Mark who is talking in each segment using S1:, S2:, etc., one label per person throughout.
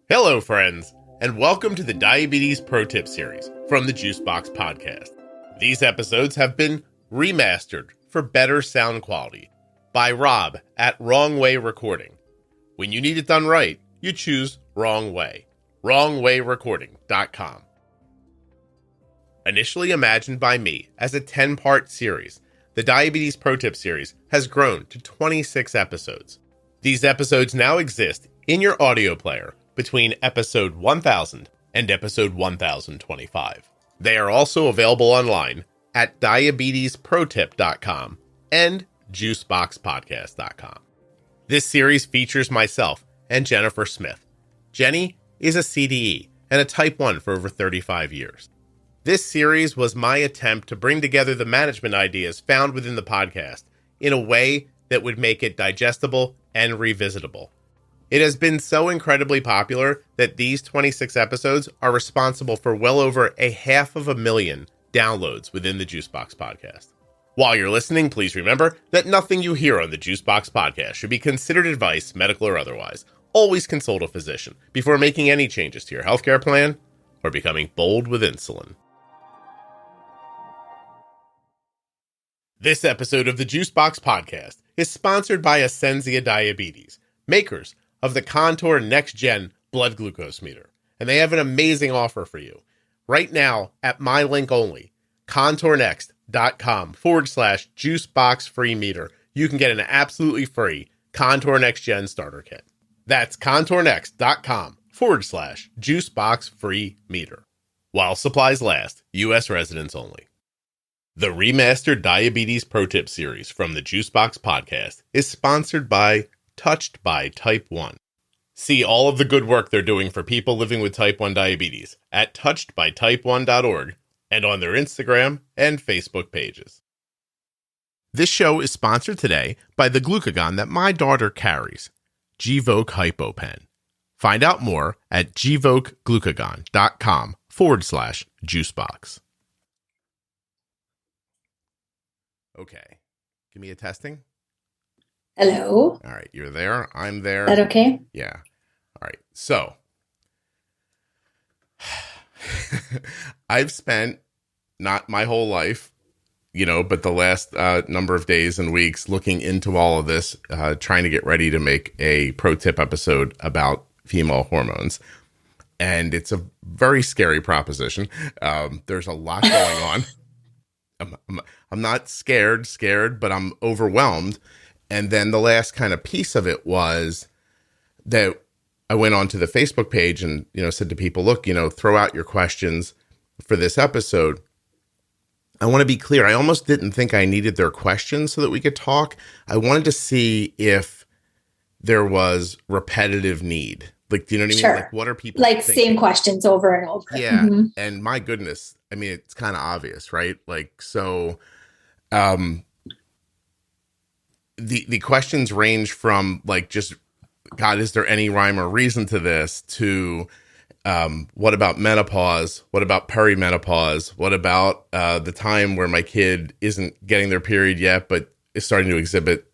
S1: Hello, friends, and welcome to the Diabetes Pro Tip series from the Juicebox Podcast. These episodes have been remastered for better sound quality by Rob at Wrong Way Recording. When you need it done right, you choose Wrong Way. WrongWayRecording.com. Initially imagined by me as a 10-part series, the Diabetes Pro Tip series has grown to 26 episodes. These episodes now exist in your audio player between episode 1000 and episode 1025. They are also available online at diabetesprotip.com and juiceboxpodcast.com. This series features myself and Jennifer Smith. Jenny is a CDE and a type 1 for over 35 years. This series was my attempt to bring together the management ideas found within the podcast in a way that would make it digestible and revisitable. It has been so incredibly popular that these 26 episodes are responsible for well over 500,000 downloads within the Juicebox Podcast. While you're listening, please remember that nothing you hear on the Juicebox Podcast should be considered advice, medical or otherwise. Always consult a physician before making any changes to your healthcare plan or becoming bold with insulin. This episode of the Juicebox Podcast is sponsored by Ascensia Diabetes, makers of the Contour Next Gen blood glucose meter. And they have an amazing offer for you. Right now, at my link only, contournext.com/juicebox free meter, you can get an absolutely free Contour Next Gen starter kit. That's contournext.com/juicebox free meter. While supplies last, U.S. residents only. The Remastered Diabetes Pro Tip series from the Juicebox Podcast is sponsored by Touched by Type 1. See all of the good work they're doing for people living with type 1 diabetes at touchedbytype1.org and on their Instagram and Facebook pages. This show is sponsored today by the glucagon that my daughter carries, Gvoke HypoPen. Find out more at gvokeglucagon.com/juicebox. Okay. Give me a testing.
S2: Hello.
S1: All right, you're there. I'm there.
S2: Is that okay?
S1: Yeah. All right. So, I've spent not my whole life, but the last number of days and weeks looking into all of this, trying to get ready to make a pro tip episode about female hormones. And it's a very scary proposition. There's a lot going on. I'm not scared, but I'm overwhelmed. And then the last kind of piece of it was that I went onto the Facebook page and, said to people, look, throw out your questions for this episode. I want to be clear. I almost didn't think I needed their questions so that we could talk. I wanted to see if there was repetitive need. Like, do you know what I mean?
S2: Sure.
S1: Like, what are people
S2: like
S1: thinking?
S2: Same questions over and over.
S1: Yeah.
S2: Mm-hmm.
S1: And my goodness, I mean, it's kind of obvious, right? Like, so, the questions range from like, just, God, is there any rhyme or reason to this, to what about menopause? What about perimenopause? What about the time where my kid isn't getting their period yet, but is starting to exhibit,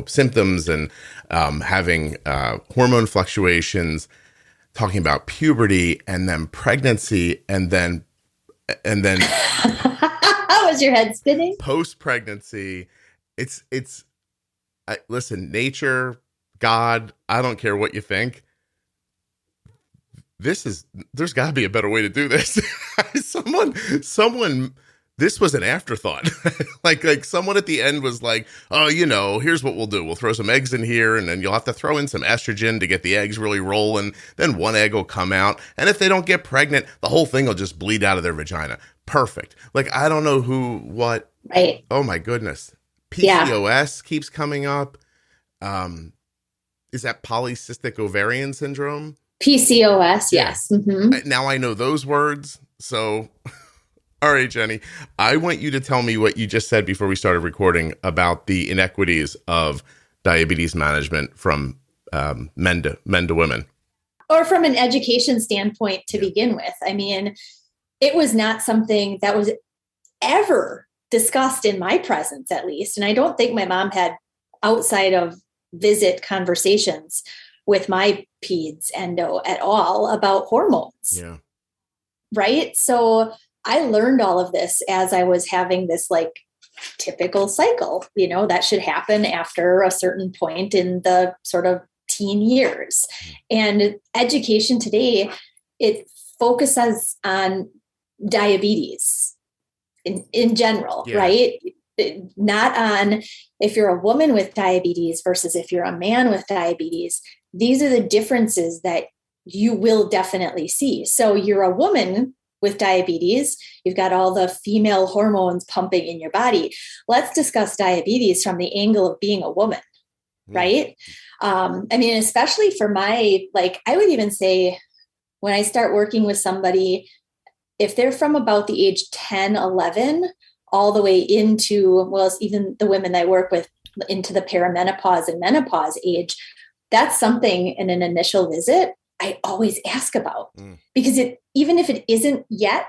S1: symptoms and having hormone fluctuations, talking about puberty and then pregnancy and then
S2: How was your head spinning?
S1: Post-pregnancy. Listen, nature, God, I don't care what you think. There's got to be a better way to do this. Someone, this was an afterthought. like someone at the end was like, oh, here's what we'll do. We'll throw some eggs in here, and then you'll have to throw in some estrogen to get the eggs really rolling. Then one egg will come out. And if they don't get pregnant, the whole thing will just bleed out of their vagina. Perfect. Like, I don't know what.
S2: Right.
S1: Oh my goodness. PCOS keeps coming up. Is that polycystic ovarian syndrome?
S2: PCOS, yes. Mm-hmm.
S1: Now I know those words. So, all right, Jenny, I want you to tell me what you just said before we started recording about the inequities of diabetes management from men to women.
S2: Or from an education standpoint to begin with. I mean, it was not something that was ever discussed in my presence, at least. And I don't think my mom had outside of visit conversations with my peds endo at all about hormones.
S1: Yeah.
S2: Right. So I learned all of this as I was having this like typical cycle, that should happen after a certain point in the sort of teen years. And education today, it focuses on diabetes in general, right? Not on if you're a woman with diabetes versus if you're a man with diabetes. These are the differences that you will definitely see. So you're a woman with diabetes, you've got all the female hormones pumping in your body. Let's discuss diabetes from the angle of being a woman, right? Especially for I would even say when I start working with somebody, if they're from about the age 10, 11, all the way into, even the women I work with into the perimenopause and menopause age, that's something in an initial visit I always ask about because even if it isn't yet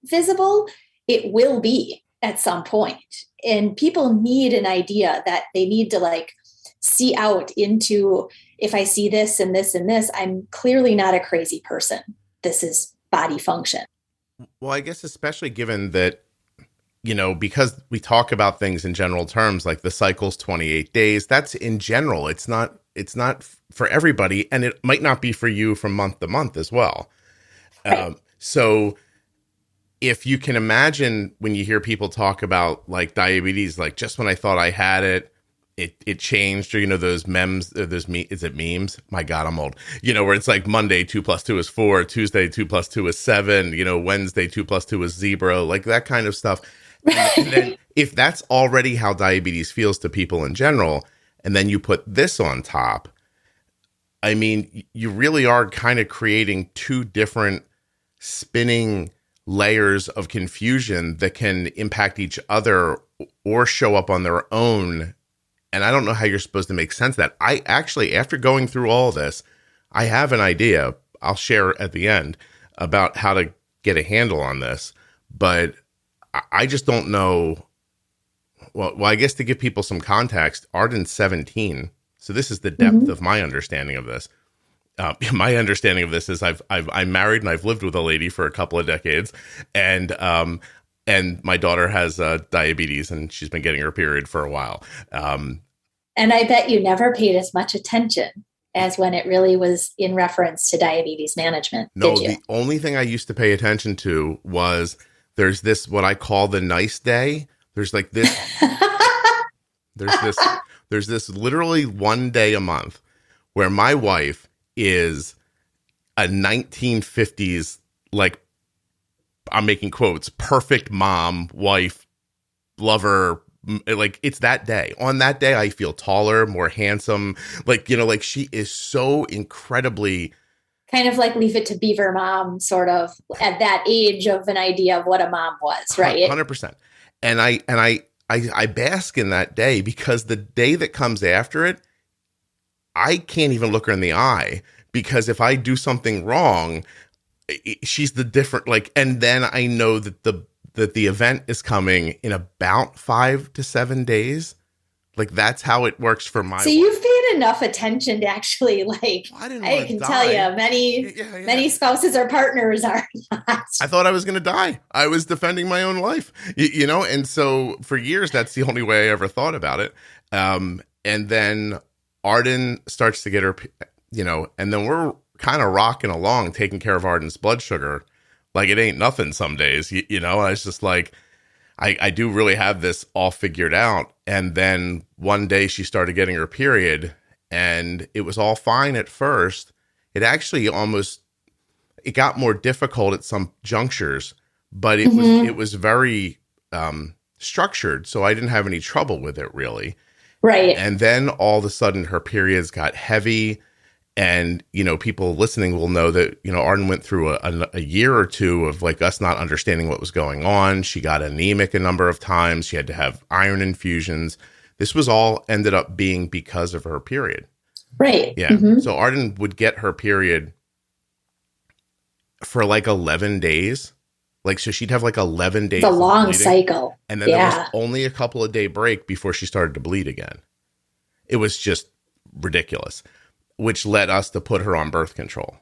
S2: visible, it will be at some point. And people need an idea that they need to see out into, if I see this and this and this, I'm clearly not a crazy person. This is body function.
S1: Well, I guess especially given that, because we talk about things in general terms, like the cycle's 28 days, that's in general. It's not for everybody, and it might not be for you from month to month as well. Right. So if you can imagine when you hear people talk about diabetes, just when I thought I had it, it changed, or, those memes, is it memes? My God, I'm old, where it's like Monday, 2 + 2 is 4, Tuesday, 2 + 2 is 7, Wednesday, 2 + 2 is 0, like that kind of stuff. And then if that's already how diabetes feels to people in general, and then you put this on top, you really are kind of creating two different spinning layers of confusion that can impact each other or show up on their own. And I don't know how you're supposed to make sense of that. I actually, after going through all this, I have an idea I'll share at the end about how to get a handle on this, but I just don't know. Well, I guess to give people some context, Arden's 17. So this is the depth of my understanding of this. My understanding of this is I'm married and I've lived with a lady for a couple of decades, and my daughter has diabetes and she's been getting her period for a while.
S2: And I bet you never paid as much attention as when it really was in reference to diabetes management.
S1: No, the only thing I used to pay attention to was there's this, what I call the nice day. There's this, there's this literally one day a month where my wife is a 1950s, I'm making quotes, perfect mom, wife, lover. It's that day. On that day, I feel taller, more handsome. She is so incredibly
S2: kind of Leave It to Beaver mom, sort of at that age of an idea of what a mom was, right?
S1: 100%. And I bask in that day because the day that comes after it, I can't even look her in the eye because if I do something wrong, she's the different, and then I know that the event is coming in about 5 to 7 days. That's how it works for my
S2: So wife. You've paid enough attention to actually I can tell you many spouses or partners are not.
S1: I thought I was going to die. I was defending my own life, and so for years, that's the only way I ever thought about it. And then Arden starts to get her, and then we're kind of rocking along, taking care of Arden's blood sugar. It ain't nothing some days, I was just I do really have this all figured out. And then one day she started getting her period and it was all fine at first. It actually it got more difficult at some junctures, but it was very structured. So I didn't have any trouble with it really.
S2: Right.
S1: And then all of a sudden her periods got heavy. And, people listening will know that, Arden went through a year or two of us not understanding what was going on. She got anemic a number of times. She had to have iron infusions. This was all ended up being because of her period.
S2: Right.
S1: Yeah. So Arden would get her period for 11 days. So she'd have 11 days.
S2: It's a long cycle.
S1: And then there was only a couple of day break before she started to bleed again. It was just ridiculous. which led us to put her on birth control,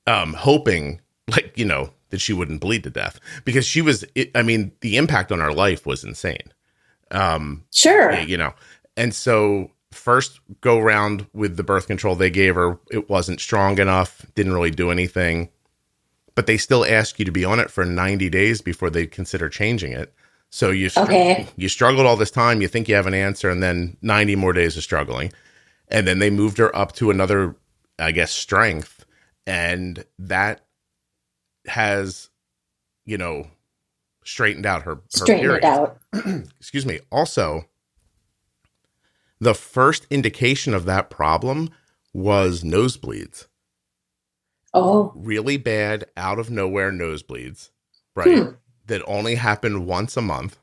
S1: hoping that she wouldn't bleed to death, because the impact on our life was insane.
S2: Sure.
S1: And so first go round with the birth control they gave her, it wasn't strong enough, didn't really do anything, but they still ask you to be on it for 90 days before they consider changing it. So you struggled all this time, you think you have an answer, and then 90 more days of struggling. And then they moved her up to another, I guess, strength. And that has, straightened out her period.
S2: It out.
S1: Excuse me. Also, the first indication of that problem was nosebleeds.
S2: Oh.
S1: Really bad, out of nowhere nosebleeds, right? That only happened once a month.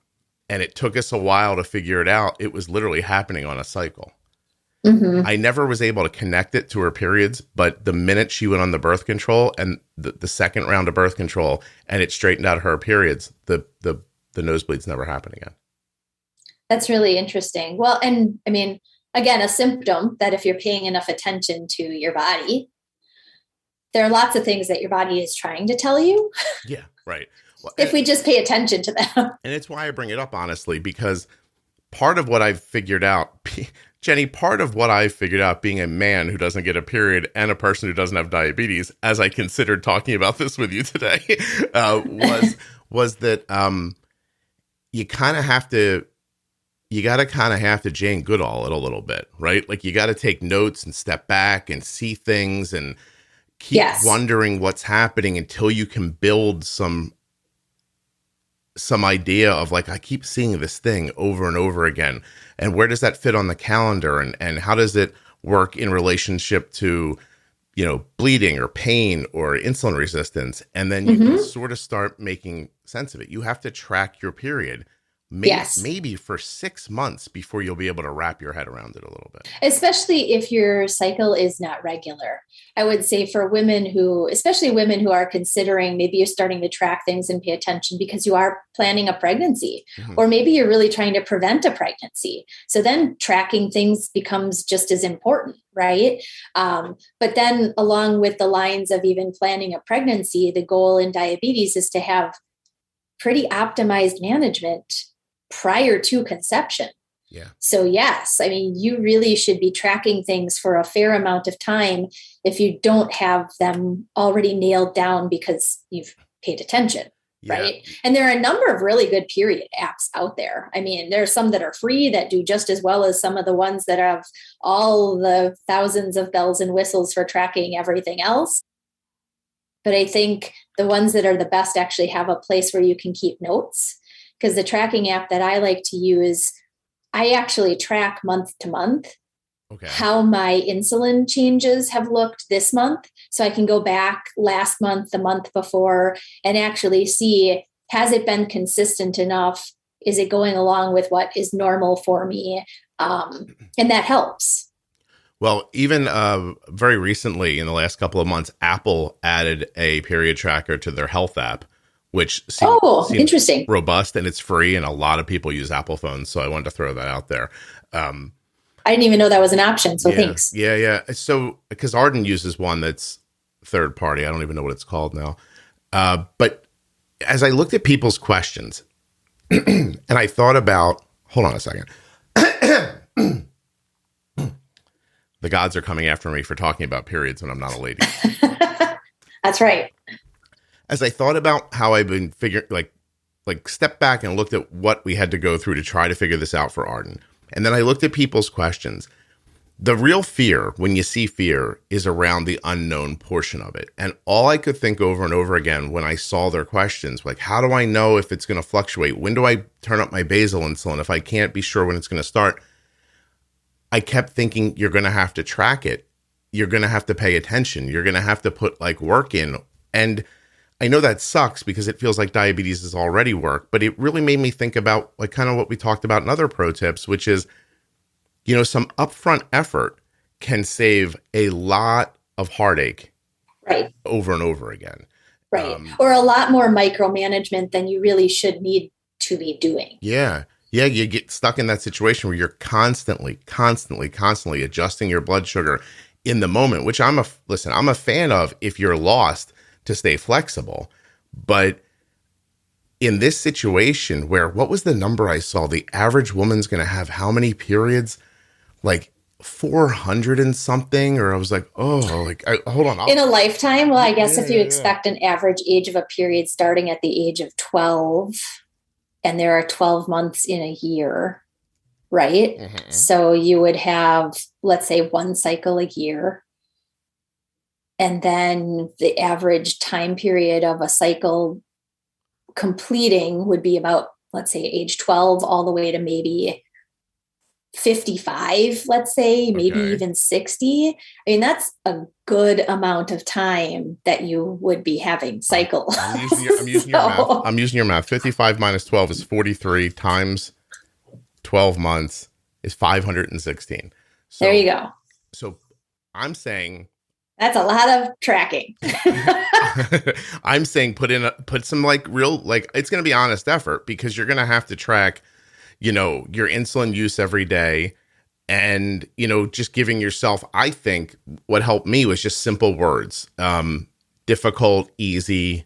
S1: And it took us a while to figure it out. It was literally happening on a cycle.
S2: Mm-hmm.
S1: I never was able to connect it to her periods, but the minute she went on the birth control and the second round of birth control, and it straightened out her periods, the nosebleeds never happened again.
S2: That's really interesting. Well, and I mean, again, a symptom that if you're paying enough attention to your body, there are lots of things that your body is trying to tell you.
S1: Yeah, right. Well,
S2: if we just pay attention to them.
S1: And it's why I bring it up, honestly, because part of what I've figured out, Jenny, part of what I've figured out being a man who doesn't get a period and a person who doesn't have diabetes, as I considered talking about this with you today, was that you got to kind of have to Jane Goodall it a little bit, right? Like you got to take notes and step back and see things and keep wondering what's happening until you can build some idea of like, I keep seeing this thing over and over again. And where does that fit on the calendar? And how does it work in relationship to, bleeding or pain or insulin resistance? And then you can sort of start making sense of it. You have to track your period. Maybe for 6 months before you'll be able to wrap your head around it a little bit.
S2: Especially if your cycle is not regular. I would say for especially women who are considering, maybe you're starting to track things and pay attention because you are planning a pregnancy, or maybe you're really trying to prevent a pregnancy. So then tracking things becomes just as important, right? But then along with the lines of even planning a pregnancy, the goal in diabetes is to have pretty optimized management prior to conception.
S1: Yeah.
S2: So yes, I mean, you really should be tracking things for a fair amount of time if you don't have them already nailed down because you've paid attention, right? And there are a number of really good period apps out there. I mean, there are some that are free that do just as well as some of the ones that have all the thousands of bells and whistles for tracking everything else. But I think the ones that are the best actually have a place where you can keep notes, because the tracking app that I like to use, I actually track month to month how my insulin changes have looked this month. So I can go back last month, the month before, and actually see, has it been consistent enough? Is it going along with what is normal for me? And that helps.
S1: Well, even very recently, in the last couple of months, Apple added a period tracker to their health app, which seems
S2: interesting,
S1: robust, and it's free, and a lot of people use Apple phones. So I wanted to throw that out there.
S2: I didn't even know that was an option. So thanks.
S1: Yeah. So because Arden uses one that's third party, I don't even know what it's called now. But as I looked at people's questions, and I thought about, hold on a second. The gods are coming after me for talking about periods when I'm not a lady.
S2: That's right.
S1: As I thought about how I've been figuring, like step back and looked at what we had to go through to try to figure this out for Arden. And then I looked at people's questions. The real fear, when you see fear, is around the unknown portion of it. And all I could think over and over again when I saw their questions, like, how do I know if it's going to fluctuate? When do I turn up my basal insulin if I can't be sure when it's going to start? I kept thinking, you're going to have to track it. You're going to have to pay attention. You're going to have to put work in. And I know that sucks because it feels like diabetes is already work, but it really made me think about kind of what we talked about in other pro tips, which is, some upfront effort can save a lot of heartache over and over again.
S2: Right. Or a lot more micromanagement than you really should need to be doing.
S1: Yeah. Yeah, you get stuck in that situation where you're constantly adjusting your blood sugar in the moment, which I'm a fan of if you're lost to stay flexible. But in this situation where, what was the number I saw? The average woman's going to have how many periods? Like 400 and something, or I was like, hold on.
S2: In a lifetime? Well, I guess if you expect an average age of a period starting at the age of 12, and there are 12 months in a year, right? Mm-hmm. So you would have, let's say, one cycle a year. And then the average time period of a cycle completing would be about, let's say, age 12 all the way to maybe 55, let's say, maybe even 60. I mean, that's a good amount of time that you would be having cycles.
S1: I'm using your math. I'm using your math. 55 minus 12 is 43 times 12 months is 516. So,
S2: there you go.
S1: So I'm saying
S2: that's a lot of tracking.
S1: I'm saying put some like real, like, it's going to be honest effort, because you're going to have to track, you know, your insulin use every day, and, you know, just giving yourself, I think what helped me was just simple words, difficult, easy,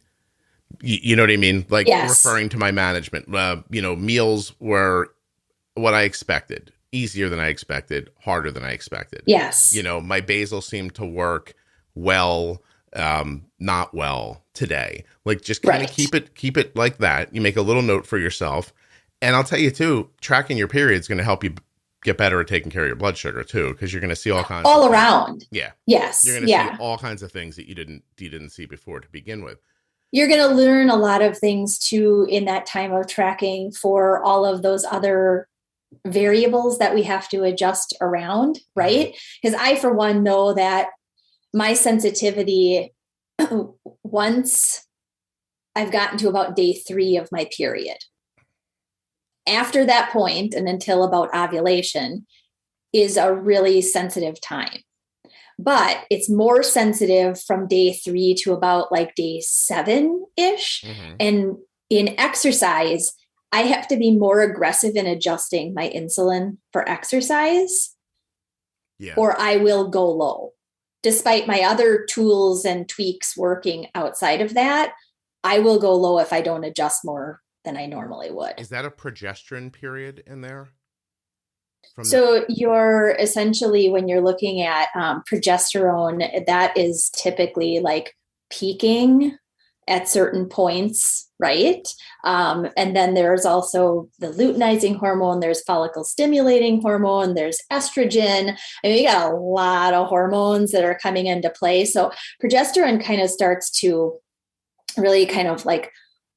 S1: you know what I mean? Like, yes. Referring to my management, you know, meals were what I expected, easier than I expected, harder than I expected.
S2: Yes.
S1: You know, my basal seemed to work well, not well today. Like, just kind of keep it like that. You make a little note for yourself. And I'll tell you too, tracking your period is going to help you get better at taking care of your blood sugar too, because you're going to see all kinds
S2: all
S1: of
S2: around.
S1: Yeah.
S2: Yes.
S1: You're going to see all kinds of things that you didn't see before to begin with.
S2: You're going to learn a lot of things too in that time of tracking for all of those other variables that we have to adjust around, right? Because I, for one, know that my sensitivity, once I've gotten to about day 3 of my period, after that point and until about ovulation, is a really sensitive time. But it's more sensitive from day 3 to about like day 7-ish. Mm-hmm. And in exercise, I have to be more aggressive in adjusting my insulin for exercise, or I will go low. Despite my other tools and tweaks working outside of that, I will go low if I don't adjust more than I normally would.
S1: Is that a progesterone period in there?
S2: So you're essentially, when you're looking at progesterone, that is typically like peaking at certain points, right? And then there's also the luteinizing hormone, there's follicle stimulating hormone, there's estrogen. I mean, you got a lot of hormones that are coming into play. So progesterone kind of starts to really kind of like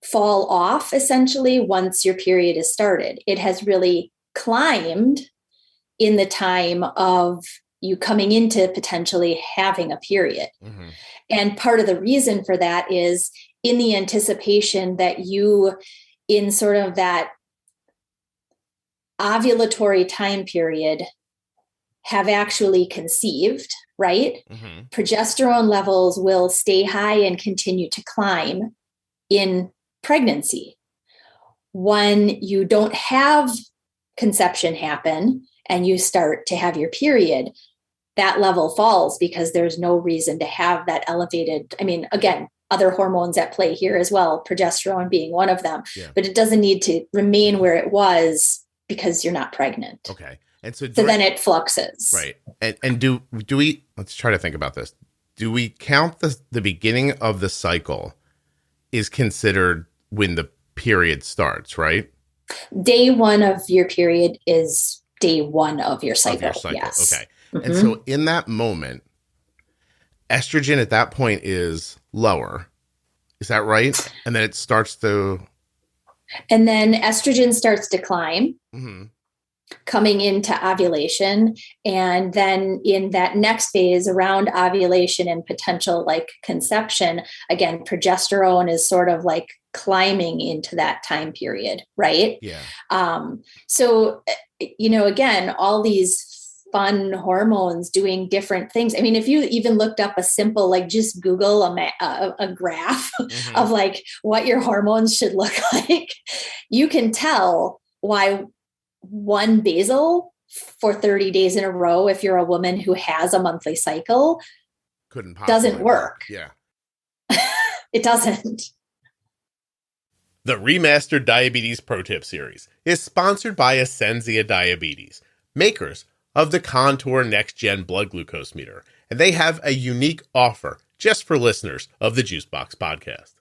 S2: fall off essentially once your period is started. It has really climbed in the time of you coming into potentially having a period. Mm-hmm. And part of the reason for that is in the anticipation that you, in sort of that ovulatory time period, have actually conceived, right? Mm-hmm. Progesterone levels will stay high and continue to climb in pregnancy. When you don't have conception happen and you start to have your period, that level falls because there's no reason to have that elevated. I mean, again, other hormones at play here as well, progesterone being one of them, but it doesn't need to remain where it was because you're not pregnant.
S1: Okay. And so
S2: then it fluxes.
S1: Right. And do we, let's try to think about this. Do we count the beginning of the cycle is considered when the period starts, right?
S2: Day 1 of your period is day 1 of your cycle. Yes.
S1: Okay. Mm-hmm. And so in that moment, estrogen at that point is lower. Is that right? And then it starts to...
S2: And then estrogen starts to climb, coming into ovulation. And then in that next phase around ovulation and potential like conception, again, progesterone is sort of like climbing into that time period, right?
S1: Yeah.
S2: So, you know, again, all these fun hormones doing different things. I mean, if you even looked up a simple, like just Google a graph of like what your hormones should look like, you can tell why one basal for 30 days in a row if you're a woman who has a monthly cycle doesn't work.
S1: Yeah.
S2: It doesn't.
S1: The Remastered Diabetes Pro Tip series is sponsored by Ascensia Diabetes, makers of the Contour Next Gen blood glucose meter, and they have a unique offer just for listeners of the Juicebox Podcast.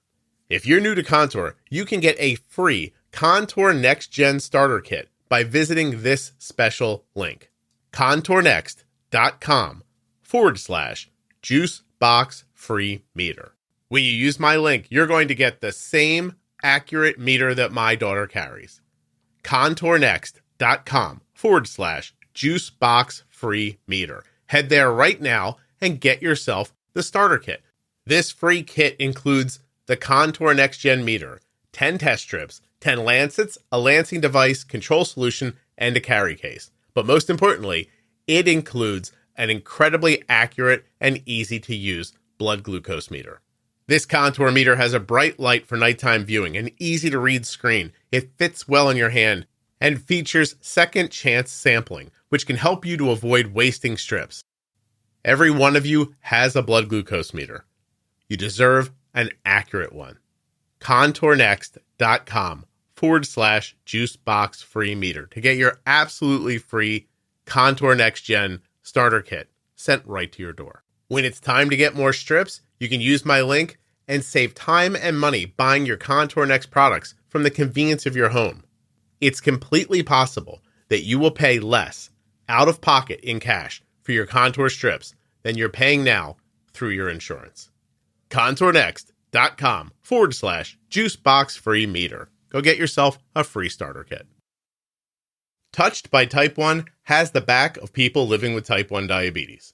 S1: If you're new to Contour, you can get a free Contour Next Gen starter kit by visiting this special link, contournext.com/juicebox free meter. When you use my link, you're going to get the same accurate meter that my daughter carries. contournext.com/juicebox free meter. Head there right now and get yourself the starter kit. This free kit includes the Contour Next Gen meter, 10 test strips, 10 lancets, a lancing device, control solution, and a carry case. But most importantly, it includes an incredibly accurate and easy to use blood glucose meter. This Contour meter has a bright light for nighttime viewing, an easy to read screen. It fits well in your hand and features second chance sampling, which can help you to avoid wasting strips. Every one of you has a blood glucose meter. You deserve an accurate one. contournext.com/juicebox free meter to get your absolutely free Contour Next Gen starter kit sent right to your door. When it's time to get more strips, you can use my link and save time and money buying your Contour Next products from the convenience of your home. It's completely possible that you will pay less out of pocket in cash for your Contour strips than you're paying now through your insurance. contournext.com/juicebox free meter. Go get yourself a free starter kit. Touched by Type 1 has the back of people living with Type 1 diabetes.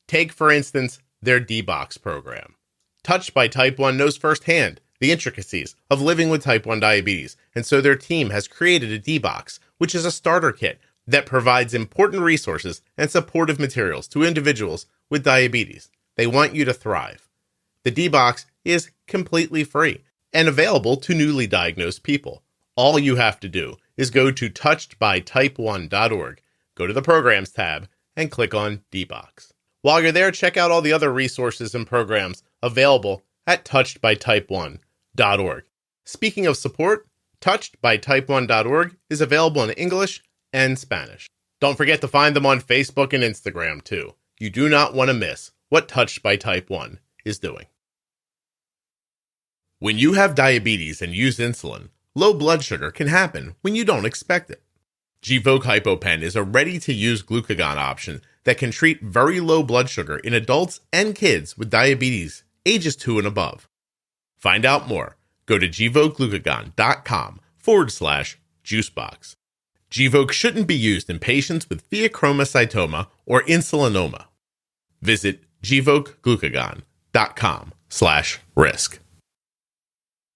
S1: Take, for instance, their D-Box program. Touched by Type 1 knows firsthand the intricacies of living with Type 1 diabetes, and so their team has created a D-Box, which is a starter kit that provides important resources and supportive materials to individuals with diabetes. They want you to thrive. The D-Box is completely free and available to newly diagnosed people. All you have to do is go to touchedbytype1.org, go to the Programs tab, and click on D-Box. While you're there, check out all the other resources and programs available at touchedbytype1.org. Speaking of support, touchedbytype1.org is available in English and Spanish. Don't forget to find them on Facebook and Instagram, too. You do not want to miss what Touched by Type 1 is doing. When you have diabetes and use insulin, low blood sugar can happen when you don't expect it. Gvoke HypoPen is a ready-to-use glucagon option that can treat very low blood sugar in adults and kids with diabetes ages 2 and above. Find out more. Go to gvokeglucagon.com/juicebox. Gvoke shouldn't be used in patients with pheochromocytoma or insulinoma. Visit gvokeglucagon.com/risk.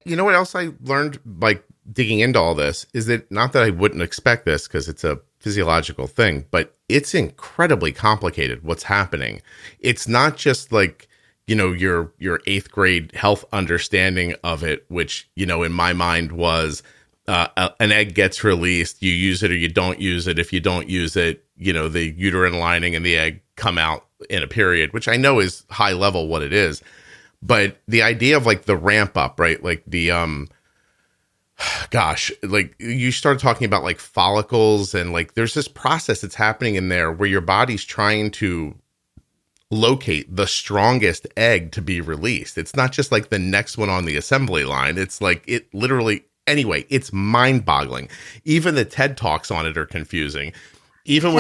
S1: You know what else I learned by digging into all this is that not that I wouldn't expect this because it's a physiological thing, but it's incredibly complicated what's happening. It's not just like, your 8th grade health understanding of it, which, in my mind was an egg gets released, you use it or you don't use it. If you don't use it, the uterine lining and the egg come out in a period, which I know is high level what it is. But the idea of like the ramp up, right? Like the, like you started talking about like follicles and like there's this process that's happening in there where your body's trying to locate the strongest egg to be released. It's not just like the next one on the assembly line. It's like it literally, anyway, it's mind boggling. Even the TED Talks on it are confusing. Even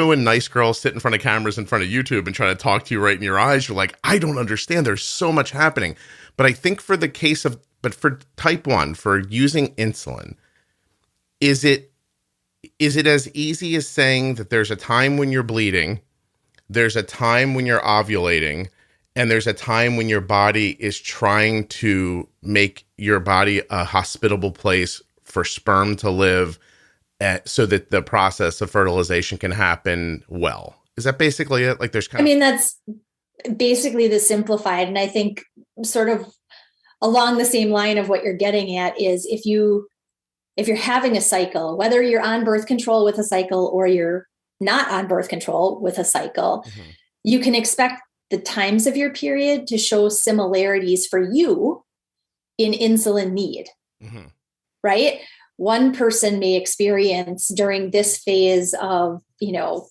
S1: when nice girls sit in front of cameras in front of YouTube and try to talk to you right in your eyes, you're like, I don't understand. There's so much happening. But I think for type 1, for using insulin, is it as easy as saying that there's a time when you're bleeding, there's a time when you're ovulating, and there's a time when your body is trying to make your body a hospitable place for sperm to live, so that the process of fertilization can happen well? Is that basically it? Like there's
S2: that's basically the simplified. And I think sort of along the same line of what you're getting at is if you're having a cycle, whether you're on birth control with a cycle or you're not on birth control with a cycle, you can expect the times of your period to show similarities for you in insulin need, right? One person may experience during this phase of,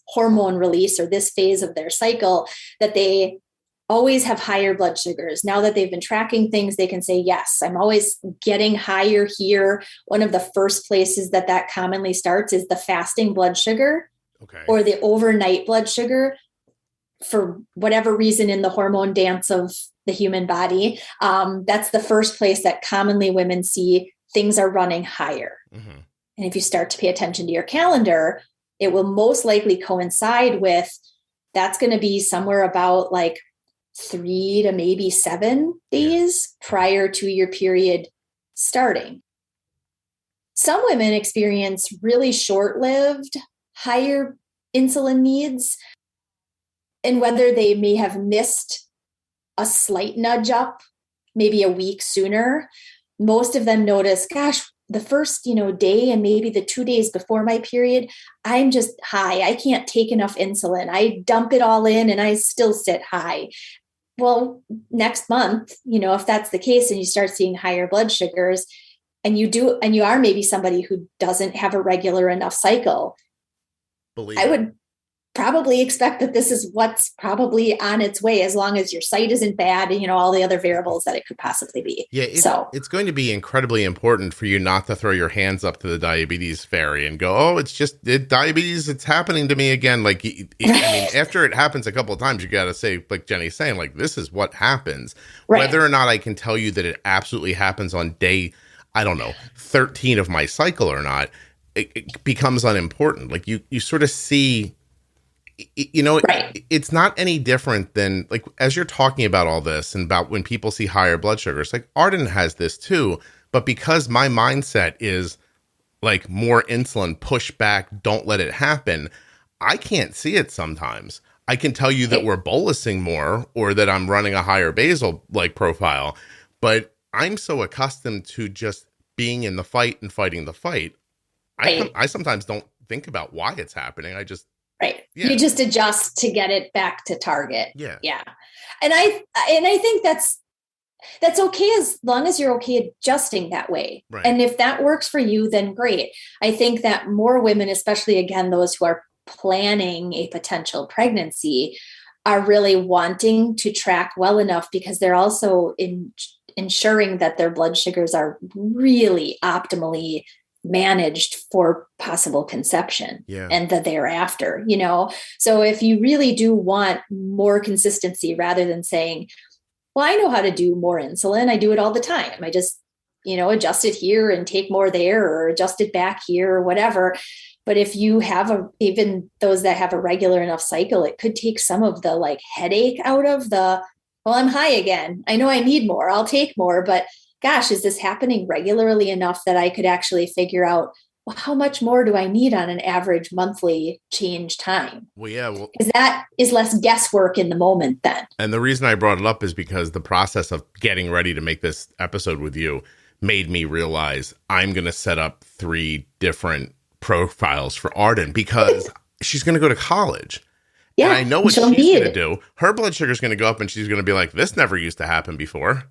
S2: hormone release or this phase of their cycle that they always have higher blood sugars. Now that they've been tracking things, they can say, yes, I'm always getting higher here. One of the first places that commonly starts is the fasting blood sugar or the overnight blood sugar. For whatever reason in the hormone dance of the human body, that's the first place that commonly women see things are running higher. And if you start to pay attention to your calendar, it will most likely coincide with, that's going to be somewhere about like 3 to maybe 7 days prior to your period starting. Some women experience really short-lived, higher insulin needs. And whether they may have missed a slight nudge up, maybe a week sooner, most of them notice, gosh, the first, day and maybe the 2 days before my period, I'm just high. I can't take enough insulin. I dump it all in and I still sit high. Well, next month, if that's the case and you start seeing higher blood sugars and you are maybe somebody who doesn't have a regular enough cycle, I would probably expect that this is what's probably on its way, as long as your site isn't bad and, all the other variables that it could possibly be.
S1: Yeah. It's going to be incredibly important for you not to throw your hands up to the diabetes fairy and go, oh, it's just diabetes. It's happening to me again. Like, I mean, after it happens a couple of times, you got to say, like Jenny's saying, like, this is what happens. Right. Whether or not I can tell you that it absolutely happens on day, 13 of my cycle or not, it becomes unimportant. Like you sort of see, it's not any different than, like, as you're talking about all this and about when people see higher blood sugars, like Arden has this too, but because my mindset is like more insulin, push back, don't let it happen, I can't see it sometimes. I can tell you that we're bolusing more or that I'm running a higher basal like profile, but I'm so accustomed to just being in the fight and fighting the fight. I sometimes don't think about why it's happening. I just,
S2: right. Yeah. You just adjust to get it back to target.
S1: Yeah.
S2: Yeah. And I think that's okay, as long as you're okay adjusting that way.
S1: Right.
S2: And if that works for you, then great. I think that more women, especially again, those who are planning a potential pregnancy, are really wanting to track well enough because they're also ensuring that their blood sugars are really optimally managed for possible conception and the thereafter, So if you really do want more consistency, rather than saying, well, I know how to do more insulin, I do it all the time, I just, adjust it here and take more there, or adjust it back here or whatever. But if you have even those that have a regular enough cycle, it could take some of the like headache out of the, well, I'm high again, I know I need more, I'll take more, but gosh, is this happening regularly enough that I could actually figure out, well, how much more do I need on an average monthly change time?
S1: Well, yeah.
S2: Because that is less guesswork in the moment then.
S1: And the reason I brought it up is because the process of getting ready to make this episode with you made me realize I'm going to set up 3 different profiles for Arden because she's going to go to college.
S2: Yeah,
S1: and I know what she's going to do. Her blood sugar is going to go up and she's going to be like, this never used to happen before.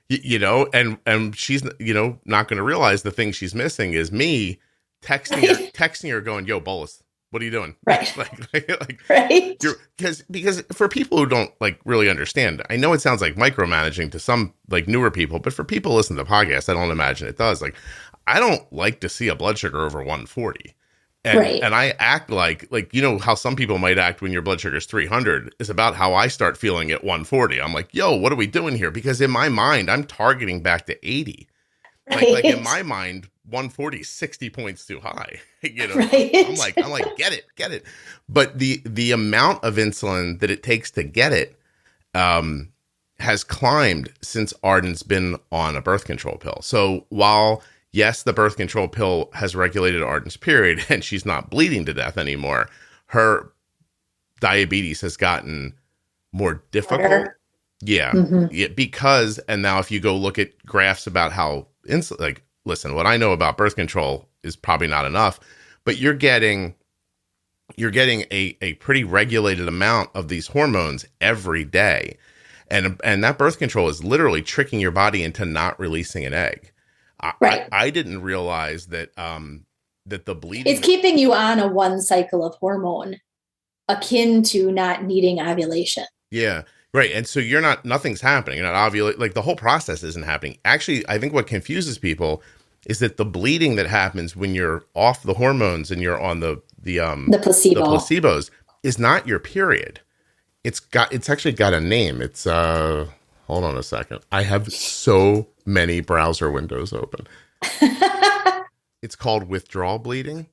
S1: And she's, not going to realize the thing she's missing is me texting her going, yo, bolus, what are you doing?
S2: Right.
S1: Right. Because for people who don't like really understand, I know it sounds like micromanaging to some like newer people, but for people who listen to the podcast, I don't imagine it does. Like, I don't like to see a blood sugar over 140. And I act like, how some people might act when your blood sugar is 300 is about how I start feeling at 140. I'm like, yo, what are we doing here? Because in my mind, I'm targeting back to 80. Like in my mind, 140 is 60 points too high.
S2: Right.
S1: I'm like, get it. But the amount of insulin that it takes to get it has climbed since Arden's been on a birth control pill. So while yes, the birth control pill has regulated Arden's period and she's not bleeding to death anymore, her diabetes has gotten more difficult.
S2: Harder.
S1: Yeah. Mm-hmm. Yeah. Because, and now if you go look at graphs about how listen, what I know about birth control is probably not enough, but you're getting you're getting a pretty regulated amount of these hormones every day. And that birth control is literally tricking your body into not releasing an egg.
S2: Right.
S1: I didn't realize that that the bleeding,
S2: it's keeping you on a one cycle of hormone akin to not needing ovulation.
S1: Yeah. Right. And so nothing's happening. You're not ovulating. Like the whole process isn't happening. Actually, I think what confuses people is that the bleeding that happens when you're off the hormones and you're on the
S2: placebo.
S1: The placebos is not your period. It's actually got a name. It's hold on a second. I have so many browser windows open. It's called withdrawal bleeding.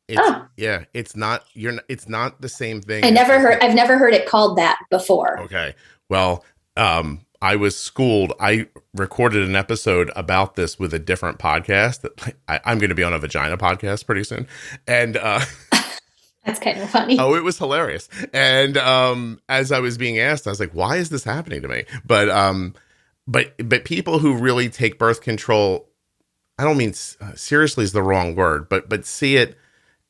S1: Yeah, it's not the same thing.
S2: I've never heard it called that before.
S1: Okay. Well, I was schooled. I recorded an episode about this with a different podcast. I'm going to be on a vagina podcast pretty soon. And
S2: that's kind of funny.
S1: Oh, it was hilarious. And as I was being asked, I was like, why is this happening to me? But people who really take birth control, I don't mean seriously is the wrong word, but see it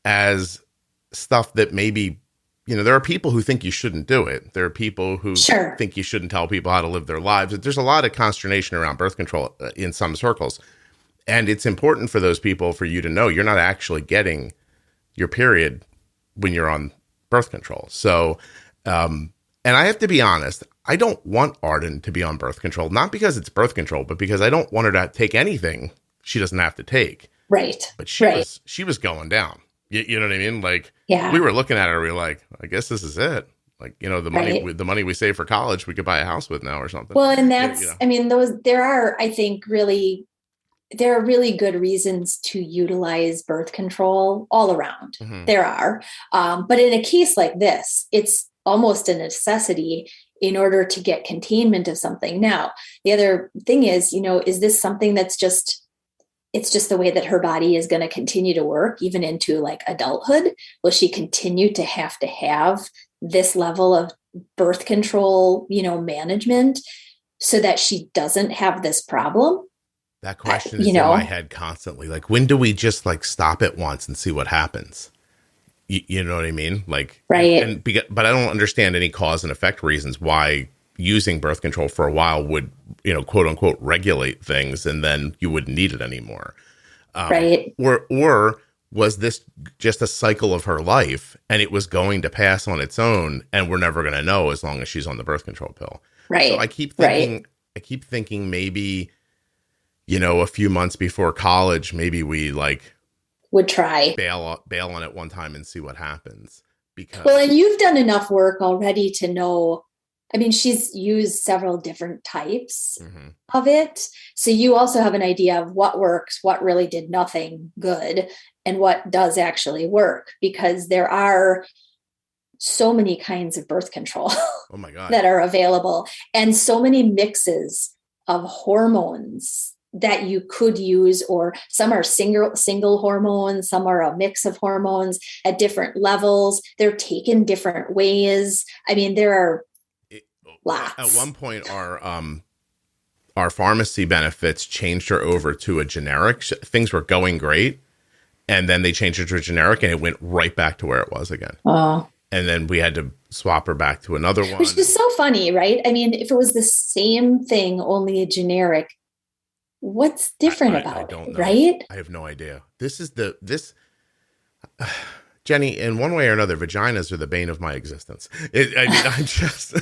S1: as stuff that maybe, there are people who think you shouldn't do it. There are people who think you shouldn't tell people how to live their lives. There's a lot of consternation around birth control in some circles. And it's important for those people, for you to know you're not actually getting your period when you're on birth control. So, and I have to be honest, I don't want Arden to be on birth control, not because it's birth control, but because I don't want her to take anything she doesn't have to take.
S2: Right.
S1: But she was going down. You know what I mean? Like, we were looking at her, we were like, I guess this is it. Like, the money we save for college, we could buy a house with now or something.
S2: Well, and that's, I mean, there are really good reasons to utilize birth control all around. Mm-hmm. There are. But in a case like this, it's almost a necessity in order to get containment of something. Now, the other thing is, is this something that's it's just the way that her body is going to continue to work even into like adulthood? Will she continue to have this level of birth control, management so that she doesn't have this problem?
S1: That question is in my head constantly. Like, when do we just like stop it once and see what happens? You know what I mean? Like,
S2: right.
S1: But I don't understand any cause and effect reasons why using birth control for a while would, quote unquote, regulate things, and then you wouldn't need it anymore.
S2: Right.
S1: Or was this just a cycle of her life and it was going to pass on its own, and we're never going to know as long as she's on the birth control pill?
S2: Right.
S1: So I keep thinking maybe, a few months before college, maybe we
S2: would try
S1: bail on it one time and see what happens.
S2: Well, and you've done enough work already to know. I mean, she's used several different types of it. So you also have an idea of what works, what really did nothing good, and what does actually work, because there are so many kinds of birth control
S1: oh my God.
S2: that are available, and so many mixes of hormones that you could use, or some are single hormones, some are a mix of hormones at different levels. They're taken different ways. I mean, there are lots.
S1: At one point, our pharmacy benefits changed her over to a generic. Things were going great, and then they changed it to a generic, and it went right back to where it was again.
S2: Oh.
S1: And then we had to swap her back to another one.
S2: Which is so funny, right? I mean, if it was the same thing, only a generic, what's different about
S1: I don't
S2: it,
S1: know.
S2: right?
S1: I have no idea. Jenny, in one way or another, vaginas are the bane of my existence. I'm just,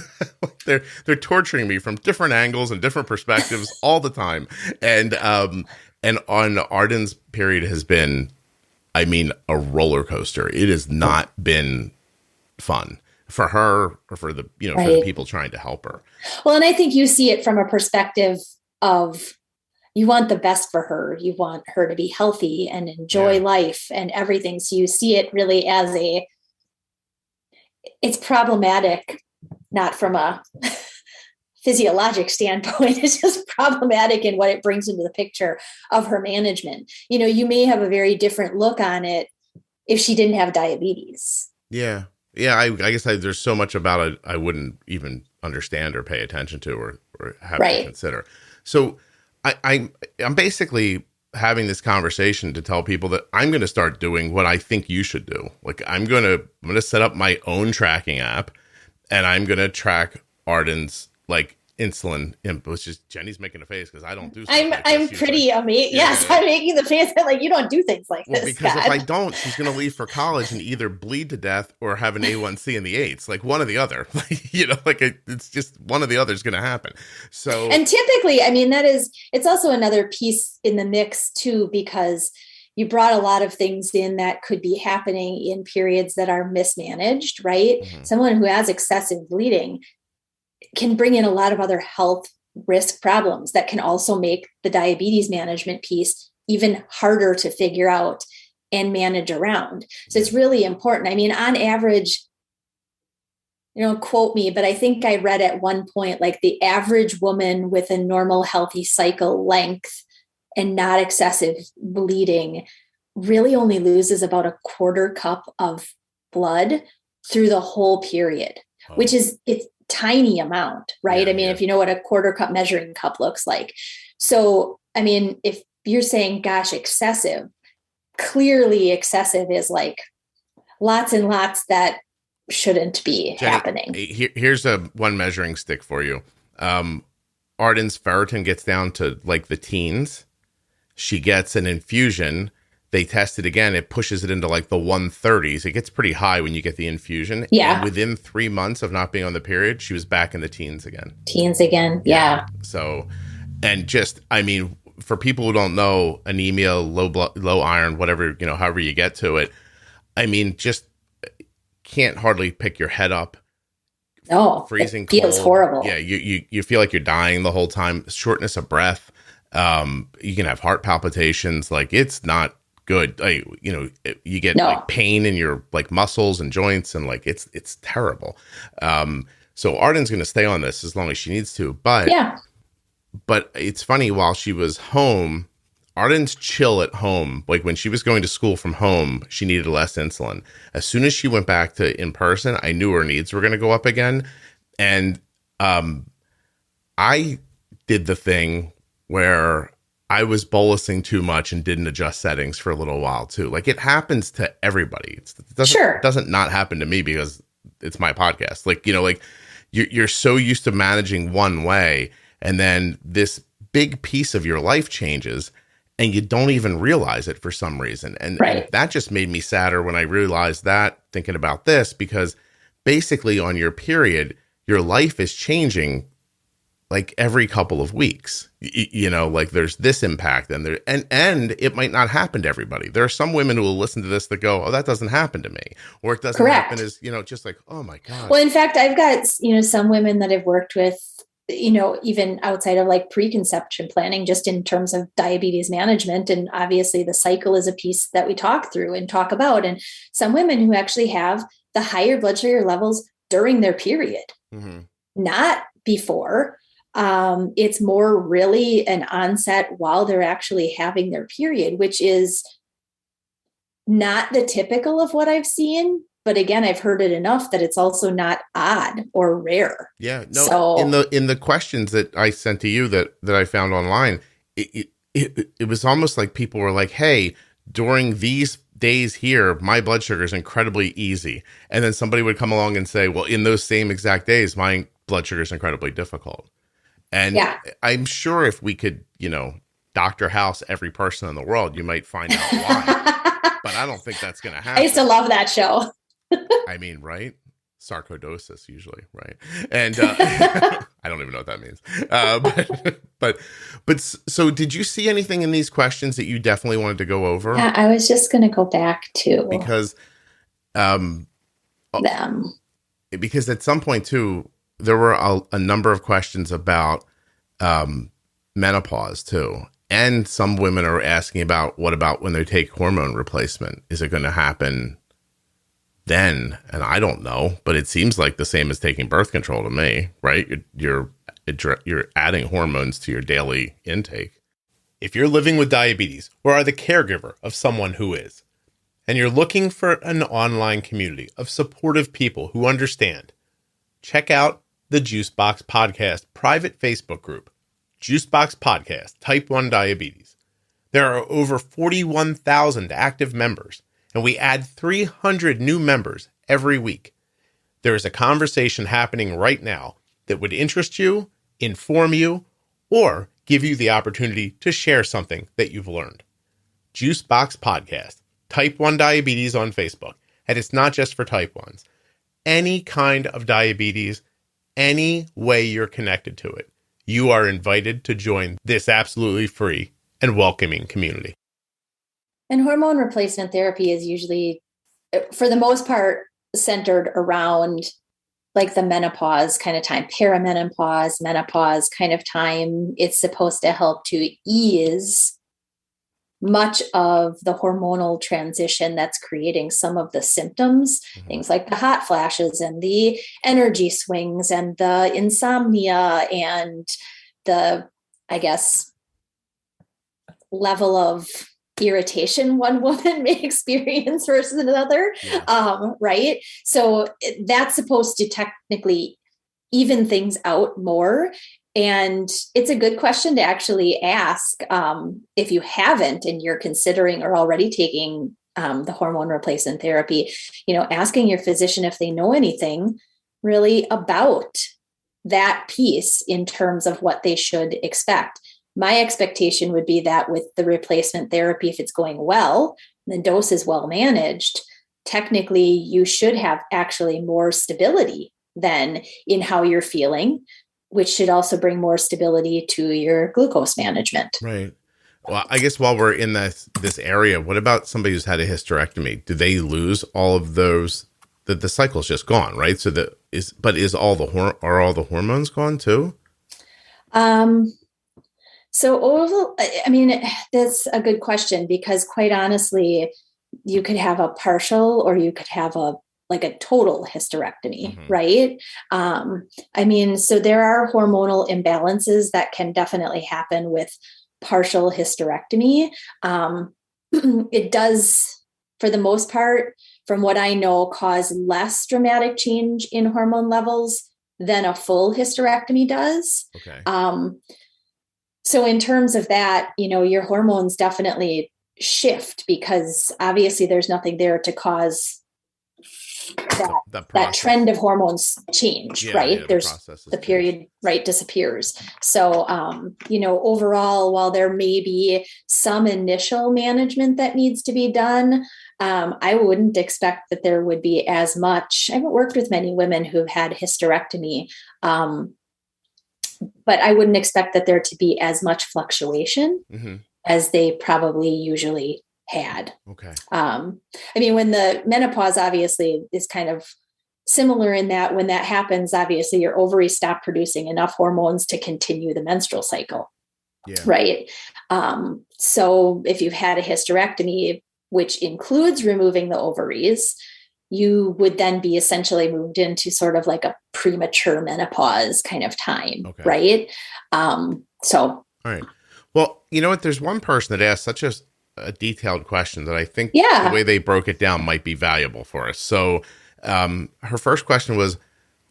S1: they're torturing me from different angles and different perspectives all the time. And on Arden's period has been, a roller coaster. It has not been fun for her or for the, for the people trying to help her.
S2: Well, and I think you see it from a perspective of, you want the best for her. You want her to be healthy and enjoy life and everything. So you see it really as it's problematic, not from a physiologic standpoint. It's just problematic in what it brings into the picture of her management. You may have a very different look on it if she didn't have diabetes.
S1: Yeah. Yeah. I guess there's so much about it I wouldn't even understand or pay attention to or have to consider. So I'm basically having this conversation to tell people that I'm going to start doing what I think you should do. Like I'm going to set up my own tracking app, and I'm going to track Arden's like insulin, which is Jenny's making a face because I don't do stuff
S2: I'm pretty amazed.
S1: Yeah.
S2: Yes, I'm making the face that like you don't do things like this.
S1: Because
S2: God.
S1: if I don't, she's going to leave for college and either bleed to death or have an A1C in the 8s, like one or the other. It's just one or the other is going to happen. So,
S2: and typically, I mean, it's also another piece in the mix too, because you brought a lot of things in that could be happening in periods that are mismanaged, right? Mm-hmm. Someone who has excessive bleeding can bring in a lot of other health risk problems that can also make the diabetes management piece even harder to figure out and manage around. So it's really important. I mean, on average, quote me, but I think I read at one point, like the average woman with a normal, healthy cycle length and not excessive bleeding really only loses about a quarter cup of blood through the whole period, which is, it's tiny amount, right? I mean, if you know what a quarter cup measuring cup looks like. So, I mean, if you're saying, gosh, excessive, clearly excessive is like lots and lots that shouldn't be happening.
S1: Here's one measuring stick for you. Arden's ferritin gets down to like the teens. She gets an infusion. They test it again. It pushes it into like the 130s. It gets pretty high when you get the infusion.
S2: Yeah.
S1: And within 3 months of not being on the period, she was back in the teens again.
S2: Yeah.
S1: So, and just, I mean, for people who don't know, anemia, low iron, whatever, however you get to it, I mean, just can't hardly pick your head up.
S2: No,
S1: freezing
S2: it feels
S1: cold.
S2: Horrible.
S1: Yeah, you feel like you're dying the whole time. Shortness of breath. You can have heart palpitations. Like it's not good. You get like pain in your like muscles and joints, and like it's terrible. So Arden's going to stay on this as long as she needs to. But it's funny, while she was home, Arden's chill at home. Like when she was going to school from home, she needed less insulin. As soon as she went back to in person, I knew her needs were going to go up again. And I did the thing where I was bolusing too much and didn't adjust settings for a little while too. Like it happens to everybody. It doesn't not happen to me because it's my podcast. Like, you're so used to managing one way, and then this big piece of your life changes and you don't even realize it for some reason. And that just made me sadder when I realized that, thinking about this, because basically on your period, your life is changing like every couple of weeks. Like there's this impact and it might not happen to everybody. There are some women who will listen to this that go, oh, that doesn't happen to me. Or it doesn't happen as, just like, oh my God.
S2: Well, in fact, I've got, some women that I've worked with, even outside of like preconception planning, just in terms of diabetes management. And obviously the cycle is a piece that we talk through and talk about. And some women who actually have the higher blood sugar levels during their period, not before. It's more really an onset while they're actually having their period, which is not the typical of what I've seen. But again, I've heard it enough that it's also not odd or rare.
S1: Yeah. No, so, in the questions that I sent to you that I found online, it was almost like people were like, hey, during these days here, my blood sugar is incredibly easy. And then somebody would come along and say, well, in those same exact days, my blood sugar is incredibly difficult. And I'm sure if we could, Dr. House every person in the world, you might find out why. But I don't think that's going to happen.
S2: I used to love that show.
S1: I mean, right? Sarcoidosis usually, right? And I don't even know what that means. But so did you see anything in these questions that you definitely wanted to go over?
S2: Yeah, I was just going to go back to
S1: because
S2: them.
S1: Because at some point too, there were a number of questions about menopause too. And some women are asking about, what about when they take hormone replacement? Is it going to happen then? And I don't know, but it seems like the same as taking birth control to me, right? You're adding hormones to your daily intake.
S3: If you're living with diabetes or are the caregiver of someone who is, and you're looking for an online community of supportive people who understand, check out the Juicebox Podcast private Facebook group, Juicebox Podcast Type 1 Diabetes. There are over 41,000 active members, and we add 300 new members every week. There is a conversation happening right now that would interest you, inform you, or give you the opportunity to share something that you've learned. Juicebox Podcast, Type 1 Diabetes on Facebook. And it's not just for Type 1s. Any kind of diabetes, any way you're connected to it, you are invited to join this absolutely free and welcoming community.
S2: And hormone replacement therapy is usually, for the most part, centered around like the menopause kind of time, perimenopause, menopause kind of time. It's supposed to help to ease much of the hormonal transition that's creating some of the symptoms, things like the hot flashes and the energy swings and the insomnia and the, I guess, level of irritation one woman may experience versus another. Yeah. Right. So that's supposed to technically even things out more. And it's a good question to actually ask if you haven't and you're considering or already taking the hormone replacement therapy, asking your physician if they know anything really about that piece in terms of what they should expect. My expectation would be that with the replacement therapy, if it's going well, the dose is well managed, technically you should have actually more stability than in how you're feeling, which should also bring more stability to your glucose management.
S3: Right. Well, I guess while we're in this area, what about somebody who's had a hysterectomy? Do they lose all of those? The cycle's just gone, right? So are all the hormones gone too?
S2: So, I mean, that's a good question because quite honestly, you could have a partial or you could have a total hysterectomy, right? I mean, so there are hormonal imbalances that can definitely happen with partial hysterectomy. It does, for the most part, from what I know, cause less dramatic change in hormone levels than a full hysterectomy does. Okay. So in terms of that, your hormones definitely shift because obviously there's nothing there to cause that trend of hormones change, right? Yeah, there's the period, right, disappears. So, overall, while there may be some initial management that needs to be done, I wouldn't expect that there would be as much. I haven't worked with many women who've had hysterectomy, but I wouldn't expect that there to be as much fluctuation as they probably usually had. Okay. I mean, when the menopause obviously is kind of similar in that when that happens, obviously your ovaries stop producing enough hormones to continue the menstrual cycle. Yeah. Right. So if you've had a hysterectomy, which includes removing the ovaries, you would then be essentially moved into sort of like a premature menopause kind of time. Okay. Right. All
S3: right. Well, you know what? There's one person that asked such a detailed question that I think the way they broke it down might be valuable for us. So her first question was,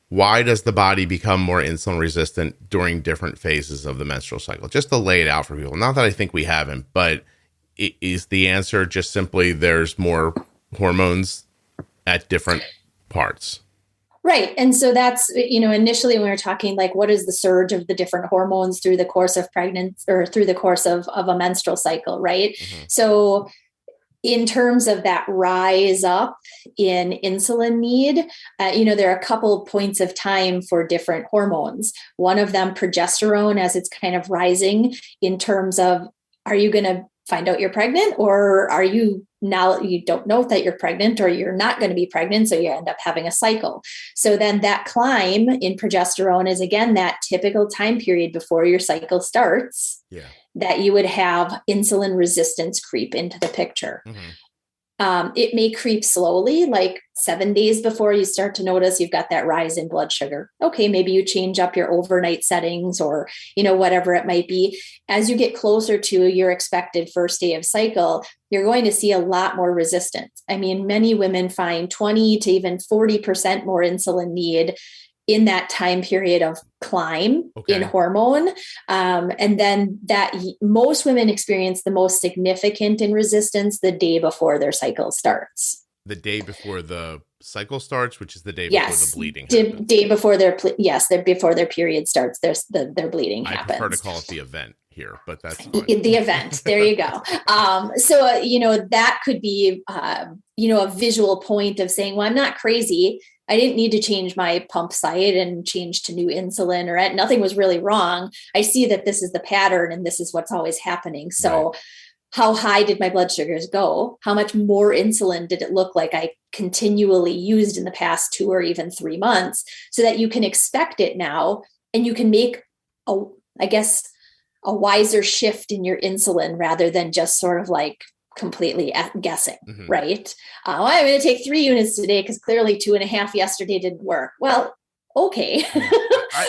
S3: why does the body become more insulin resistant during different phases of the menstrual cycle? Just to lay it out for people. Not that I think we haven't, but is the answer just simply there's more hormones at different parts?
S2: Right. And so that's, initially when we were talking, like, what is the surge of the different hormones through the course of pregnancy or through the course of a menstrual cycle, right? So in terms of that rise up in insulin need, there are a couple points of time for different hormones. One of them, progesterone, as it's kind of rising in terms of, are you going to find out you're pregnant, or are you now you don't know that you're pregnant, or you're not going to be pregnant, so you end up having a cycle. So then that climb in progesterone is again that typical time period before your cycle starts, that you would have insulin resistance creep into the picture. It may creep slowly, like 7 days before you start to notice you've got that rise in blood sugar. Okay, maybe you change up your overnight settings or, whatever it might be. As you get closer to your expected first day of cycle, you're going to see a lot more resistance. I mean, many women find 20 to even 40% more insulin need in that time period of climb in hormone. And then that most women experience the most significant in resistance the day before their cycle starts.
S3: The day before the cycle starts, which is the day
S2: yes.
S3: before the bleeding
S2: happens. Day before before their period starts, their bleeding happens.
S3: I prefer to call it the event here, but that's
S2: fine. The event. There you go. So, that could be, a visual point of saying, well, I'm not crazy. I didn't need to change my pump site and change to new insulin or nothing was really wrong. I see that this is the pattern and this is what's always happening. So right. How high did my blood sugars go? How much more insulin did it look like I continually used in the past 2 or even 3 months, so that you can expect it now and you can make a wiser shift in your insulin rather than just sort of like completely guessing, right? I'm going to take 3 units today because clearly 2.5 yesterday didn't work. Well, okay.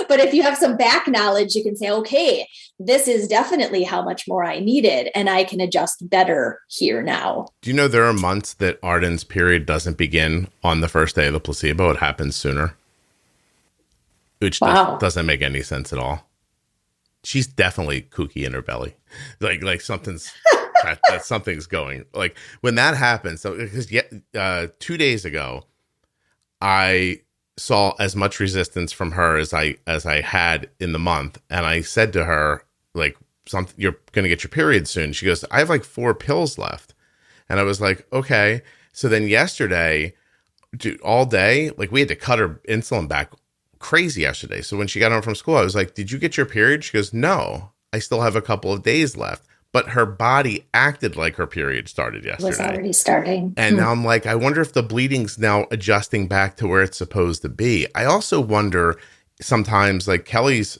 S2: But if you have some back knowledge, you can say, okay, this is definitely how much more I needed, and I can adjust better here now.
S3: Do you know there are months that Arden's period doesn't begin on the first day of the placebo? It happens sooner, which doesn't make any sense at all. She's definitely kooky in her belly. Like something's something's going. Like when that happens, so because 2 days ago, I saw as much resistance from her as I had in the month, and I said to her, like, you're gonna get your period soon. She goes, I have like 4 pills left, and I was like, okay. So then yesterday, dude, all day, like we had to cut her insulin back crazy yesterday. So when she got home from school, I was like, did you get your period? She goes, no, I still have a couple of days left. But her body acted like her period started yesterday.
S2: Was already starting.
S3: And now I'm like, I wonder if the bleeding's now adjusting back to where it's supposed to be. I also wonder sometimes, like Kelly's,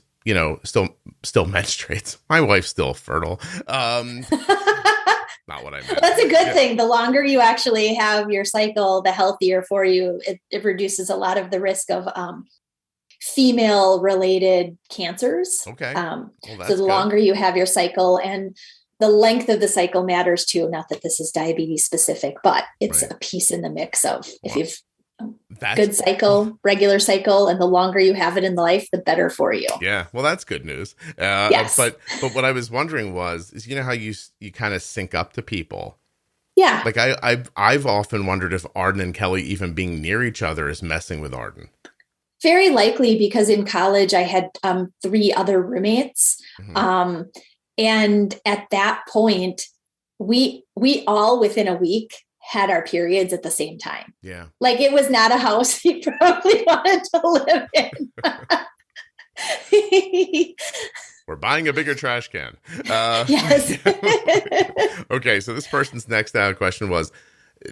S3: still menstruates. My wife's still fertile. Not what I meant.
S2: That's a good thing. The longer you actually have your cycle, the healthier for you. It reduces a lot of the risk of female related cancers.
S3: Okay.
S2: So the longer you have your cycle, and the length of the cycle matters too. Not that this is diabetes specific, but it's a piece in the mix of if you've good cycle, regular cycle, and the longer you have it in life, the better for you.
S3: Yeah. Well, that's good news.
S2: Yes.
S3: But what I was wondering is, how you kind of sync up to people.
S2: Yeah.
S3: Like I've often wondered if Arden and Kelly even being near each other is messing with Arden.
S2: Very likely, because in college I had 3 other roommates. And at that point, we all within a week had our periods at the same time.
S3: Yeah. Like
S2: it was not a house you probably wanted to live in.
S3: We're buying a bigger trash can.
S2: Yes.
S3: Okay. So this person's next question was,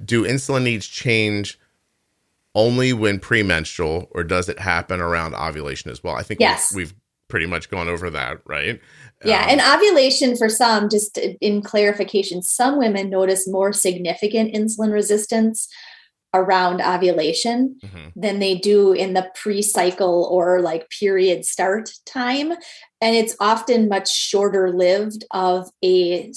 S3: do insulin needs change only when premenstrual, or does it happen around ovulation as well? I think we've pretty much gone over that, right?
S2: Yeah. And ovulation for some, just in clarification, some women notice more significant insulin resistance around ovulation than they do in the pre-cycle or like period start time. And it's often much shorter lived of a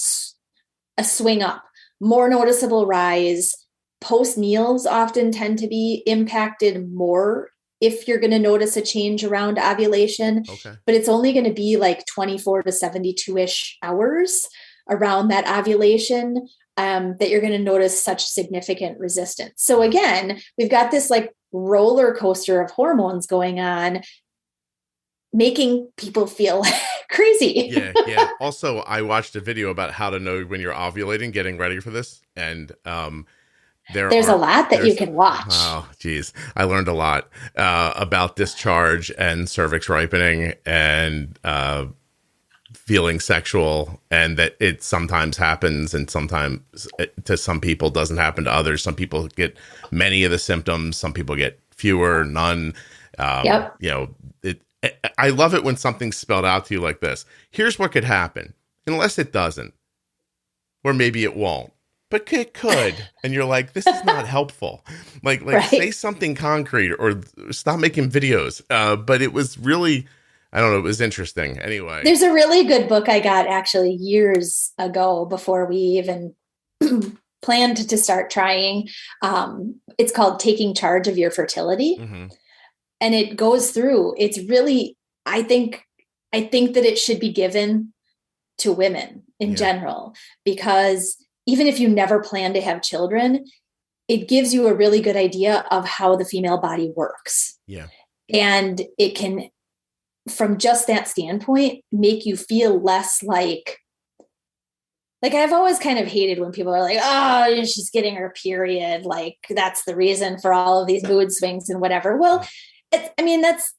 S2: swing up, more noticeable rise. Post meals often tend to be impacted more if you're going to notice a change around ovulation, but it's only going to be like 24 to 72-ish hours around that ovulation that you're going to notice such significant resistance. So again, we've got this like roller coaster of hormones going on, making people feel crazy.
S3: Yeah. Also, I watched a video about how to know when you're ovulating, getting ready for this. And there's a lot that you can watch. Oh, geez. I learned a lot about discharge and cervix ripening and feeling sexual, and that it sometimes happens and sometimes to some people doesn't happen to others. Some people get many of the symptoms. Some people get fewer, none. I love it when something's spelled out to you like this. Here's what could happen, unless it doesn't, or maybe it won't. But it could. And you're like, this is not helpful. Like say something concrete or stop making videos. But it was really, I don't know, it was interesting. Anyway.
S2: There's a really good book I got actually years ago before we even planned to start trying. It's called Taking Charge of Your Fertility. and it goes through. It's really, I think that it should be given to women in general, because even if you never plan to have children, it gives you a really good idea of how the female body works.
S3: Yeah.
S2: And it can, from just that standpoint, make you feel less like I've always kind of hated when people are like, oh, she's getting her period. Like, that's the reason for all of these mood swings and whatever. Well, that's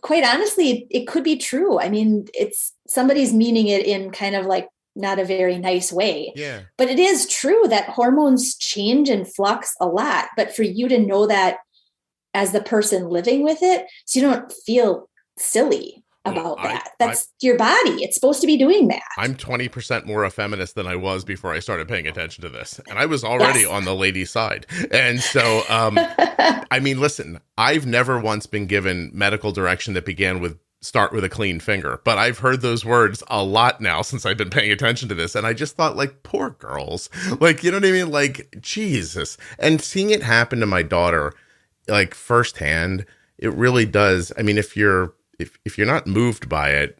S2: quite honestly, it could be true. I mean, it's somebody's meaning it in kind of like not a very nice way.
S3: Yeah.
S2: But it is true that hormones change and flux a lot. But for you to know that as the person living with it, so you don't feel silly about that. That's your body. It's supposed to be doing that.
S3: I'm 20% more a feminist than I was before I started paying attention to this. And I was already on the ladies' side. And so, I mean, listen, I've never once been given medical direction that began with start with a clean finger, but I've heard those words a lot now since I've been paying attention to this. And I just thought, like, poor girls, like, you know what I mean? Like, Jesus. And seeing it happen to my daughter, like, firsthand, it really does. I mean, if you're not moved by it,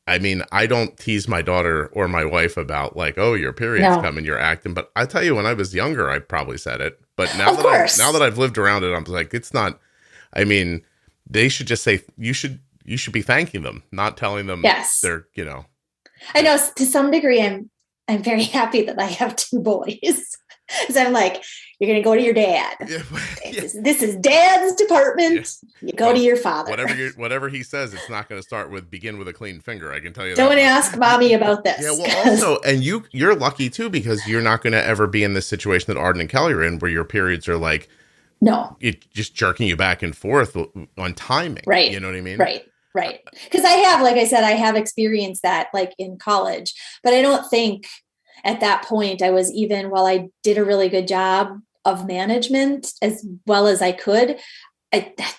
S3: I mean, I don't tease my daughter or my wife about like, oh, your period's coming, you're acting. But I tell you, when I was younger, I probably said it. But now that I've lived around it, I'm like, it's not. I mean, they should just say you should be thanking them, not telling them they're, you know.
S2: I know to some degree, I'm very happy that I have two boys. Because I'm like, you're going to go to your dad. This is dad's department. You go to your father.
S3: Whatever he says, it's not going to begin with a clean finger. I can tell you that.
S2: Don't ask mommy about this.
S3: Yeah, well, also, and you're lucky too, because you're not going to ever be in this situation that Arden and Kelly are in, where your periods are like, it just jerking you back and forth on timing.
S2: Right.
S3: You know what I mean?
S2: Right. Because I have experienced that like in college, but I don't think at that point I was even, while I did a really good job of management as well as I could,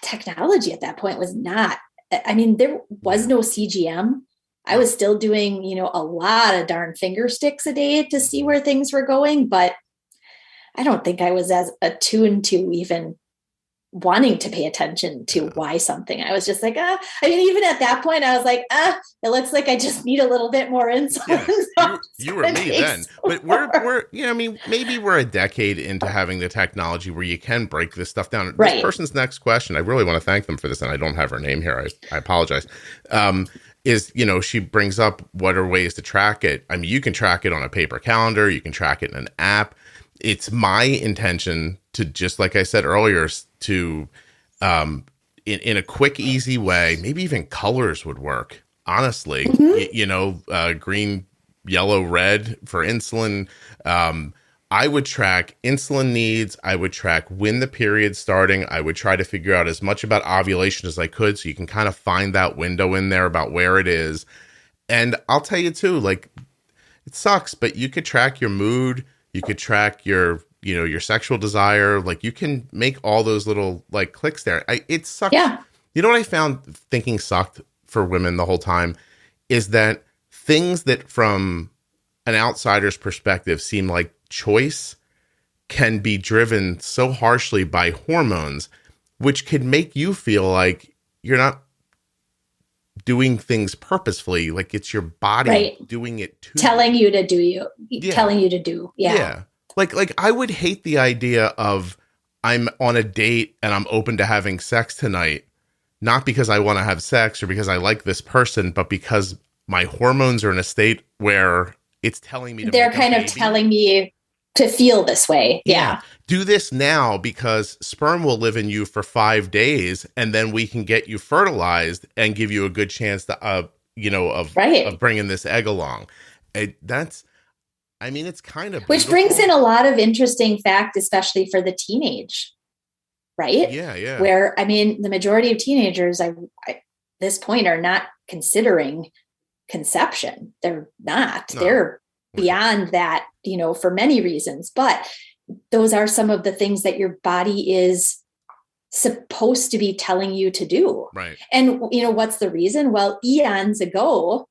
S2: technology at that point was not, I mean, there was no CGM. I was still doing, a lot of darn finger sticks a day to see where things were going, but I don't think I was as attuned to even wanting to pay attention to why something. I was just like, even at that point, I was like, it looks like I just need a little bit more insulin.
S3: Yeah, you were me then. But we're maybe we're a decade into having the technology where you can break this stuff down.
S2: Right.
S3: This person's next question, I really want to thank them for this, and I don't have her name here. I apologize. Is, she brings up what are ways to track it. I mean, you can track it on a paper calendar. You can track it in an app. It's my intention to, just like I said earlier, to in a quick, easy way, maybe even colors would work, honestly. Mm-hmm. Green, yellow, red for insulin. I would track insulin needs. I would track when the period's starting. I would try to figure out as much about ovulation as I could, so you can kind of find that window in there about where it is. And I'll tell you too, like, it sucks, but you could track your mood. You could track your sexual desire. Like, you can make all those little like clicks there. It sucks.
S2: Yeah.
S3: You know what I found thinking sucked for women the whole time is that things that from an outsider's perspective seem like choice can be driven so harshly by hormones, which could make you feel like you're not doing things purposefully, like it's your body doing it to
S2: telling you to do. Yeah.
S3: Like I would hate the idea of I'm on a date and I'm open to having sex tonight, not because I want to have sex or because I like this person, but because my hormones are in a state where it's telling me
S2: they're kind of telling me to feel this way. Yeah.
S3: Do this now because sperm will live in you for 5 days, and then we can get you fertilized and give you a good chance to, of bringing this egg along. It's kind of
S2: which brings in a lot of interesting fact, especially for the teenage, right?
S3: Yeah.
S2: Where, the majority of teenagers at this point are not considering conception. They're not. No. They're beyond that, for many reasons. But those are some of the things that your body is supposed to be telling you to do.
S3: Right.
S2: And, what's the reason? Well, eons ago,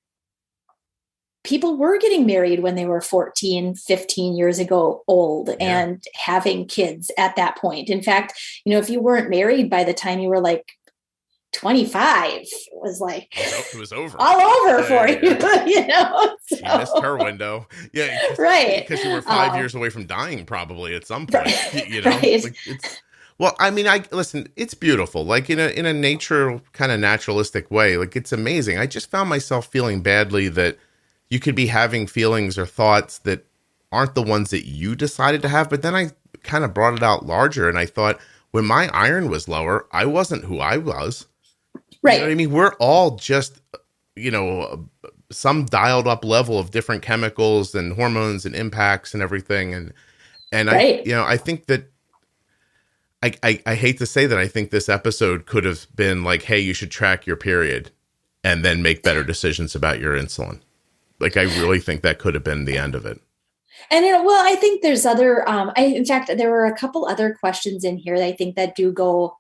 S2: people were getting married when they were 14, 15 years ago old and having kids at that point. In fact, if you weren't married by the time you were like 25 was like
S3: it was over
S2: all over for you, you know. So.
S3: You missed her window,
S2: right?
S3: Because you were 5 years away from dying, probably at some point.
S2: Right,
S3: you know,
S2: right.
S3: like well, I mean, listen. It's beautiful, like in a nature kind of naturalistic way. Like it's amazing. I just found myself feeling badly that you could be having feelings or thoughts that aren't the ones that you decided to have, but then I kind of brought it out larger, and I thought when my iron was lower, I wasn't who I was.
S2: Right. You
S3: know what I mean? We're all just, some dialed up level of different chemicals and hormones and impacts and everything. And
S2: right.
S3: I think that I hate to say that I think this episode could have been like, hey, you should track your period and then make better decisions about your insulin. Like, I really think that could have been the end of it.
S2: And I think there's other, in fact, there were a couple other questions in here that I think that do go,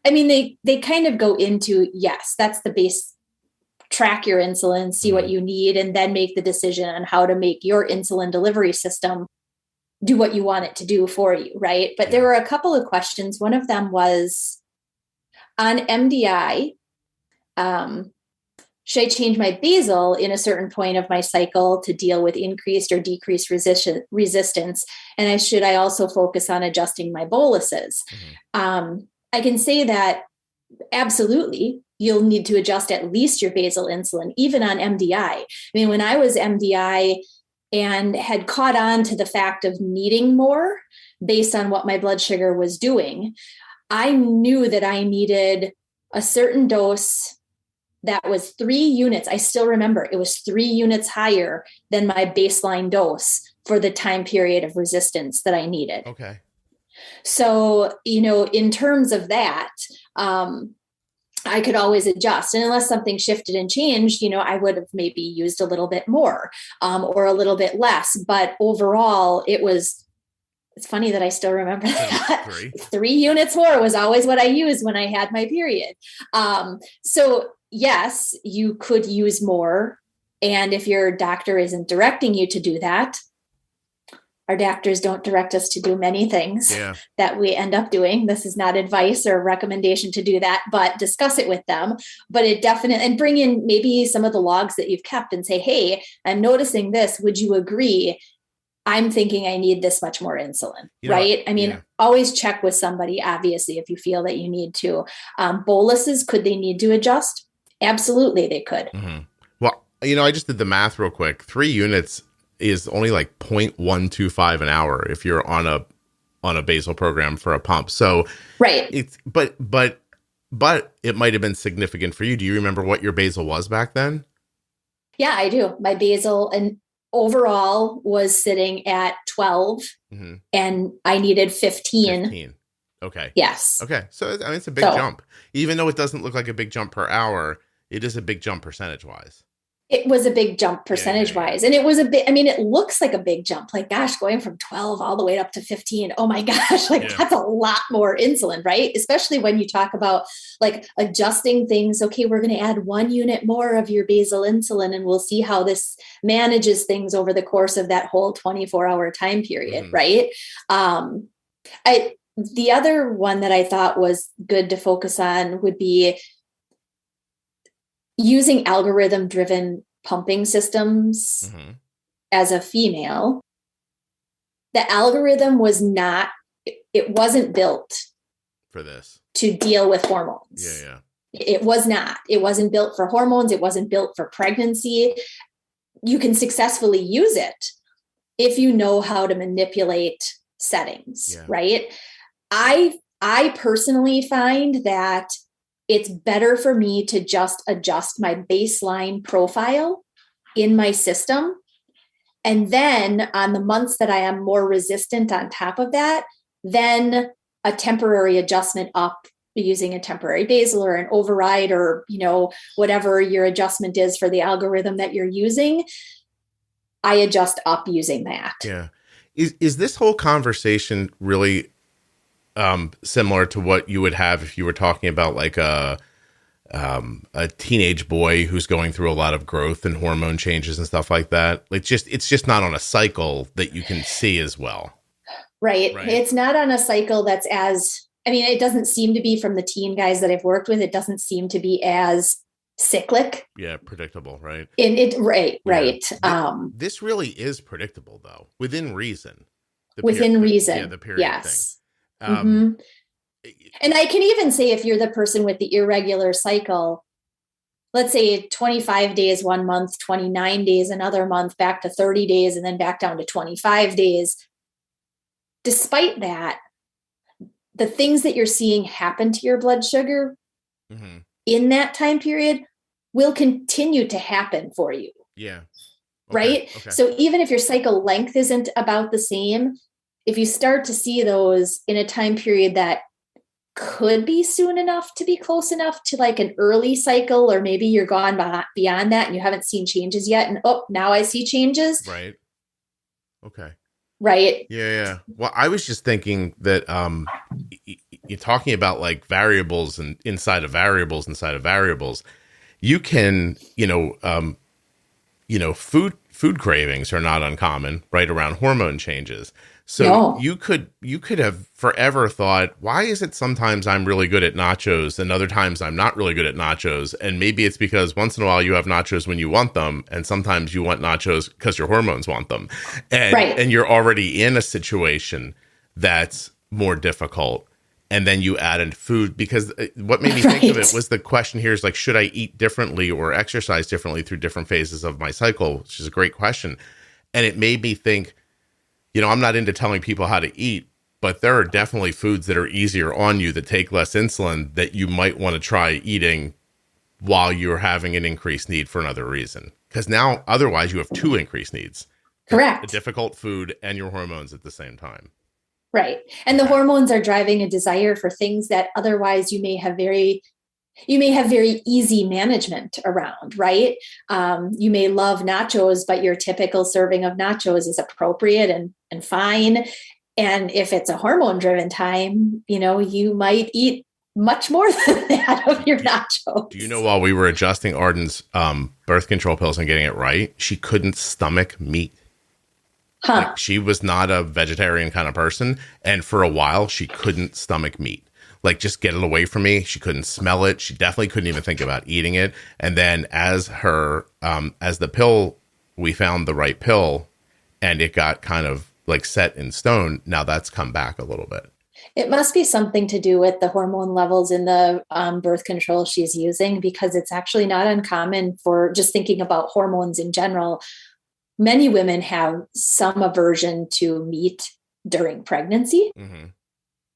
S2: I mean, they kind of go into, yes, that's the base, track your insulin, see what you need, and then make the decision on how to make your insulin delivery system do what you want it to do for you, right? But there were a couple of questions. One of them was on MDI, should I change my basal in a certain point of my cycle to deal with increased or decreased resistance? And should I also focus on adjusting my boluses? I can say that absolutely, you'll need to adjust at least your basal insulin, even on MDI. I mean, when I was MDI and had caught on to the fact of needing more based on what my blood sugar was doing, I knew that I needed a certain dose that was 3 units. I still remember it was 3 units higher than my baseline dose for the time period of resistance that I needed.
S3: Okay.
S2: So, in terms of that, I could always adjust. And unless something shifted and changed, I would have maybe used a little bit more or a little bit less. But overall, it's funny that I still remember that. 3 units more was always what I used when I had my period. So yes, you could use more. And if your doctor isn't directing you to do that, our doctors don't direct us to do many things that we end up doing. This is not advice or recommendation to do that, but discuss it with them. But it definitely, and bring in maybe some of the logs that you've kept and say, hey, I'm noticing this. Would you agree? I'm thinking I need this much more insulin, right? I mean, always check with somebody, obviously, if you feel that you need to. Boluses, could they need to adjust? Absolutely, they could.
S3: Mm-hmm. Well, I just did the math real quick. 3 units is only like 0.125 an hour if you're on a basal program for a pump. So
S2: right.
S3: It's but it might have been significant for you. Do you remember what your basal was back then?
S2: Yeah, I do. My basal and overall was sitting at 12 and I needed 15.
S3: Okay.
S2: Yes.
S3: Okay. So I mean, it's a big jump. Even though it doesn't look like a big jump per hour, it is a big jump percentage wise.
S2: It was a big jump percentage wise. And it was it looks like a big jump, like, gosh, going from 12 all the way up to 15. Oh my gosh, that's a lot more insulin, right? Especially when you talk about like adjusting things. Okay, we're going to add 1 unit more of your basal insulin and we'll see how this manages things over the course of that whole 24-hour time period, right? The other one that I thought was good to focus on would be using algorithm-driven pumping systems as a female. The algorithm wasn't built
S3: for this
S2: to deal with hormones.
S3: Yeah.
S2: It was not. It wasn't built for hormones. It wasn't built for pregnancy. You can successfully use it if you know how to manipulate settings, right? I personally find that it's better for me to just adjust my baseline profile in my system. And then on the months that I am more resistant on top of that, then a temporary adjustment up using a temporary basal or an override or, whatever your adjustment is for the algorithm that you're using, I adjust up using that.
S3: Yeah. Is this whole conversation really similar to what you would have if you were talking about like a teenage boy who's going through a lot of growth and hormone changes and stuff like that? Like it's just not on a cycle that you can see as well.
S2: Right. It's not on a cycle that's as I mean, it doesn't seem to be, from the teen guys that I've worked with, it doesn't seem to be as cyclic.
S3: Yeah, predictable, right?
S2: Right.
S3: This really is predictable, though, within reason.
S2: Within reason.
S3: Yeah, the period
S2: yes.
S3: thing.
S2: And I can even say, if you're the person with the irregular cycle, let's say 25 days one month, 29 days another month, back to 30 days, and then back down to 25 days. Despite that, the things that you're seeing happen to your blood sugar in that time period will continue to happen for you.
S3: Yeah. Okay.
S2: Right.
S3: Okay.
S2: So even if your cycle length isn't about the same, if you start to see those in a time period that could be soon enough to be close enough to like an early cycle, or maybe you're gone beyond that and you haven't seen changes yet, and now I see changes.
S3: Right. Okay.
S2: Right.
S3: Yeah. Well, I was just thinking that you're talking about like variables and inside of variables, you can, food cravings are not uncommon, right, around hormone changes. So you could have forever thought, why is it sometimes I'm really good at nachos and other times I'm not really good at nachos? And maybe it's because once in a while you have nachos when you want them, and sometimes you want nachos because your hormones want them. And you're already in a situation that's more difficult. And then you add in food, because what made me think of it was the question here is like, should I eat differently or exercise differently through different phases of my cycle? Which is a great question. And it made me think, I'm not into telling people how to eat, but there are definitely foods that are easier on you that take less insulin that you might want to try eating while you're having an increased need for another reason. Because now, otherwise, you have two increased needs.
S2: Correct.
S3: A difficult food and your hormones at the same time.
S2: Right. And the hormones are driving a desire for things that otherwise you may have very easy management around, right? You may love nachos, but your typical serving of nachos is appropriate and fine. And if it's a hormone driven time, you might eat much more than that of your nachos.
S3: Do you know, while we were adjusting Arden's birth control pills and getting it right, she couldn't stomach meat. Like, she was not a vegetarian kind of person. And for a while, she couldn't stomach meat. Like, just get it away from me. She couldn't smell it. She definitely couldn't even think about eating it. And then as the pill, we found the right pill and it got kind of like set in stone. Now that's come back a little bit.
S2: It must be something to do with the hormone levels in the birth control she's using, because it's actually not uncommon for, just thinking about hormones in general, many women have some aversion to meat during pregnancy.
S3: Mm-hmm.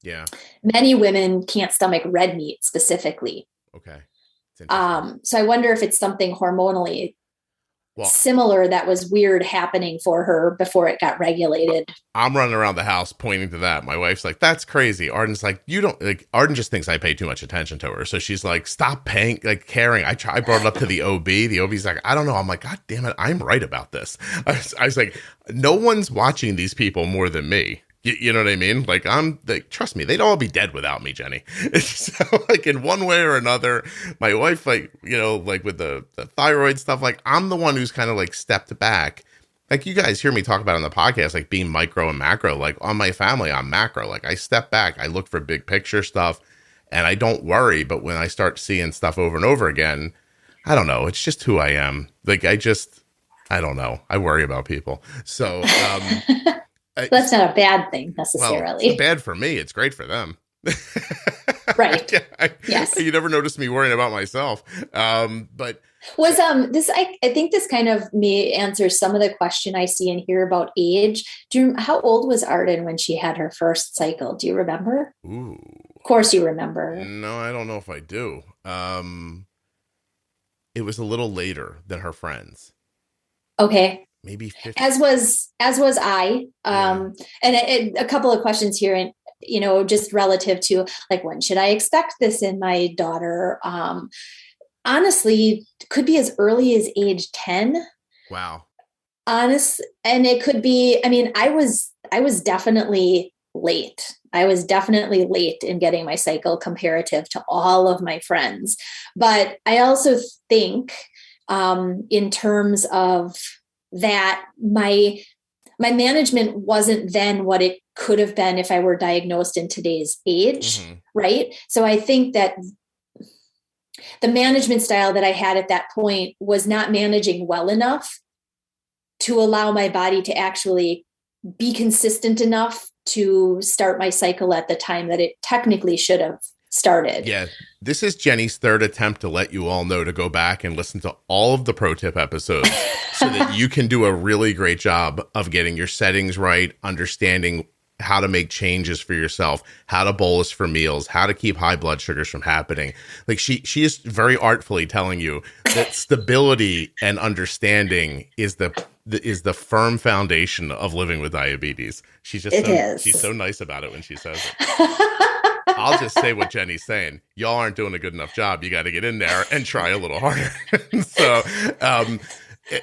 S3: Yeah.
S2: Many women can't stomach red meat specifically.
S3: Okay.
S2: So I wonder if it's something hormonally similar that was weird happening for her before it got regulated.
S3: I'm running around the house pointing to that. My wife's like, that's crazy. Arden's like, Arden just thinks I pay too much attention to her. So she's like, stop caring. I brought it up to the OB. The OB's like, I don't know. I'm like, God damn it. I'm right about this. I was like, no one's watching these people more than me. You know what I mean? Like, trust me, they'd all be dead without me, Jenny. So, like, in one way or another, my wife, with the thyroid stuff, like, I'm the one who's kind of like stepped back. Like, you guys hear me talk about on the podcast, like being micro and macro. Like, on my family, I'm macro. Like, I step back, I look for big picture stuff, and I don't worry. But when I start seeing stuff over and over again, I don't know. It's just who I am. Like, I don't know. I worry about people. So,
S2: that's not a bad thing necessarily.
S3: Well, it's bad for me. It's great for them.
S2: Right. Yes.
S3: You never noticed me worrying about myself. But
S2: was this? I think this kind of may answer some of the question I see and hear about age. How old was Arden when she had her first cycle? Do you remember?
S3: Ooh.
S2: Of course you remember.
S3: No, I don't know if I do. It was a little later than her friends.
S2: Okay.
S3: Maybe 50.
S2: As was I. And a couple of questions here, and just relative to like, when should I expect this in my daughter? Honestly, could be as early as age 10.
S3: Wow.
S2: And it could be. I mean, I was definitely late. I was definitely late in getting my cycle comparative to all of my friends. But I also think, in terms of that, my my management wasn't then what it could have been if I were diagnosed in today's age. Right. So I think that the management style that I had at that point was not managing well enough to allow my body to actually be consistent enough to start my cycle at the time that it technically should have started.
S3: Yeah. This is Jenny's third attempt to let you all know to go back and listen to all of the pro tip episodes so that you can do a really great job of getting your settings right, understanding how to make changes for yourself, how to bolus for meals, how to keep high blood sugars from happening. Like she is very artfully telling you that stability and understanding is the firm foundation of living with diabetes. She's so nice about it when she says it. I'll just say what Jenny's saying. Y'all aren't doing a good enough job. You got to get in there and try a little harder. So,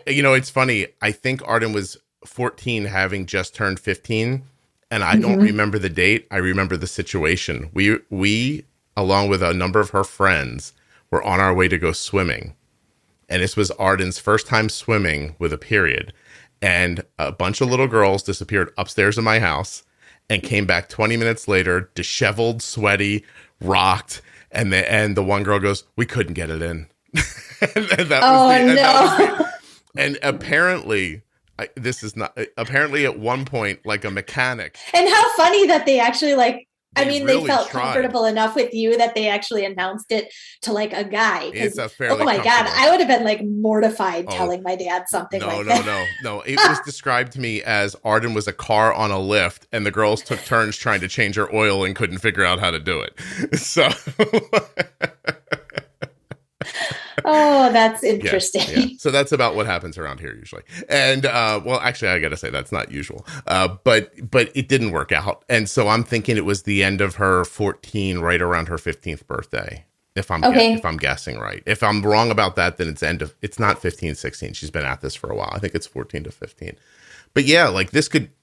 S3: it's funny. I think Arden was 14, having just turned 15. And I don't remember the date. I remember the situation. We, along with a number of her friends, were on our way to go swimming. And this was Arden's first time swimming with a period. And a bunch of little girls disappeared upstairs in my house and came back 20 minutes later, disheveled, sweaty, rocked. And the one girl goes, "We couldn't get it in." And apparently... apparently at one point, like a mechanic.
S2: And how funny that they actually they
S3: really
S2: felt
S3: tried.
S2: Comfortable enough with you that they actually announced it to like a guy.
S3: It's a fairly
S2: oh my God, I would have been like mortified telling my dad something that.
S3: No. It was described to me as Arden was a car on a lift and the girls took turns trying to change her oil and couldn't figure out how to do it. So...
S2: Oh, that's interesting.
S3: Yeah. So that's about what happens around here usually. And actually, I got to say that's not usual. But it didn't work out. And so I'm thinking it was the end of her 14, right around her 15th birthday. If I'm guessing right. If I'm wrong about that, then it's not 15, 16. She's been at this for a while. I think it's 14 to 15. But yeah,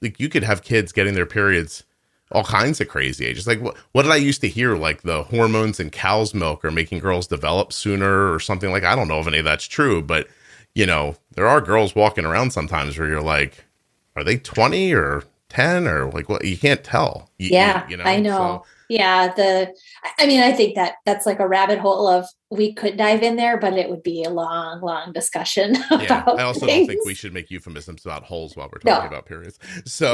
S3: you could have kids getting their periods all kinds of crazy ages. Like what did I used to hear? Like the hormones in cow's milk are making girls develop sooner or something. Like, I don't know if any of that's true, but there are girls walking around sometimes where you're like, are they 20 or 10 or like what? You can't tell.
S2: I know. So, yeah. I think that's like a rabbit hole of, we could dive in there, but it would be a long, long discussion.
S3: Yeah. I also don't think we should make euphemisms about holes while we're talking about periods. So,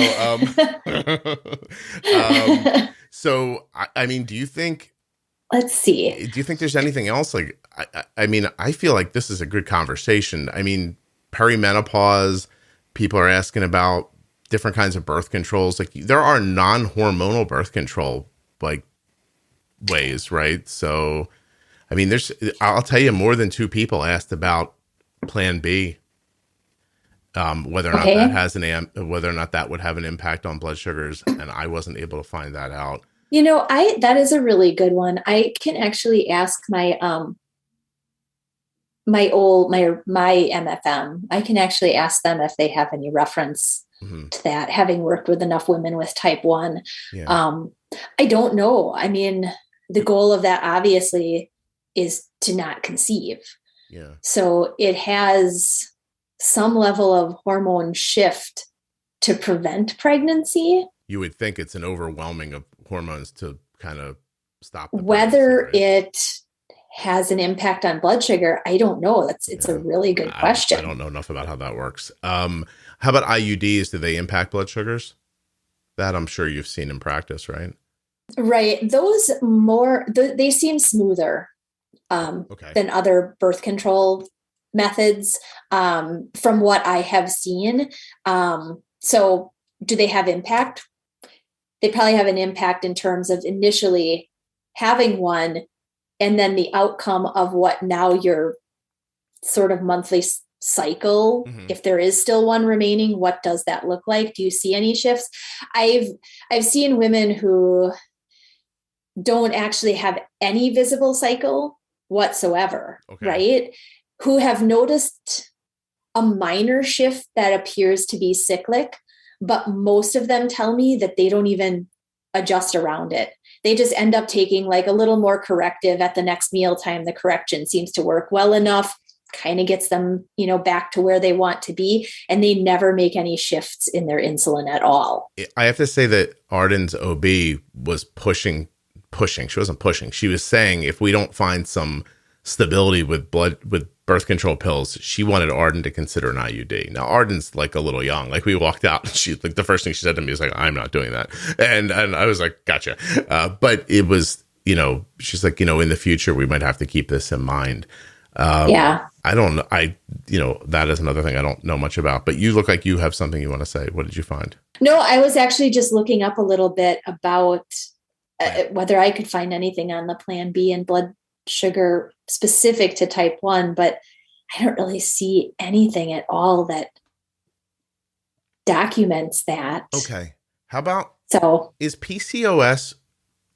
S3: do you think,
S2: let's see,
S3: do you think there's anything else? Like, I feel like this is a good conversation. I mean, perimenopause, people are asking about different kinds of birth controls. Like, there are non-hormonal birth control ways, right? So, I'll tell you, more than 2 people asked about Plan B, whether or not that whether or not that would have an impact on blood sugars, and I wasn't able to find that out.
S2: That is a really good one. I can actually ask my MFM. I can actually ask them if they have any reference to that, having worked with enough women with type 1. Yeah. I don't know. The goal of that obviously is to not conceive.
S3: Yeah.
S2: So it has some level of hormone shift to prevent pregnancy.
S3: You would think it's an overwhelming of hormones to kind of stop the
S2: whether it has an impact on blood sugar. I don't know. It's a really good question.
S3: I don't know enough about how that works. How about IUDs? Do they impact blood sugars? That I'm sure you've seen in practice, right?
S2: Right. Those they seem smoother than other birth control methods, from what I have seen. So do they have impact? They probably have an impact in terms of initially having one, and then the outcome of what now your sort of monthly cycle, if there is still one remaining, what does that look like? Do you see any shifts? I've seen women who don't actually have any visible cycle whatsoever, right? Who have noticed a minor shift that appears to be cyclic, but most of them tell me that they don't even adjust around it. They just end up taking like a little more corrective at the next mealtime. The correction seems to work well enough kind of gets them, back to where they want to be. And they never make any shifts in their insulin at all.
S3: I have to say that Arden's OB was pushing. She wasn't pushing. She was saying if we don't find some stability with birth control pills, she wanted Arden to consider an IUD. Now Arden's like a little young. Like we walked out, she like the first thing she said to me was like, "I'm not doing that," and I was like, "Gotcha." But it was, she's like, in the future we might have to keep this in mind.
S2: Yeah.
S3: I don't know. That is another thing I don't know much about. But you look like you have something you want to say. What did you find?
S2: No, I was actually just looking up a little bit about whether I could find anything on the Plan B and blood sugar specific to type 1, but I don't really see anything at all that documents that.
S3: Okay. How about, is PCOS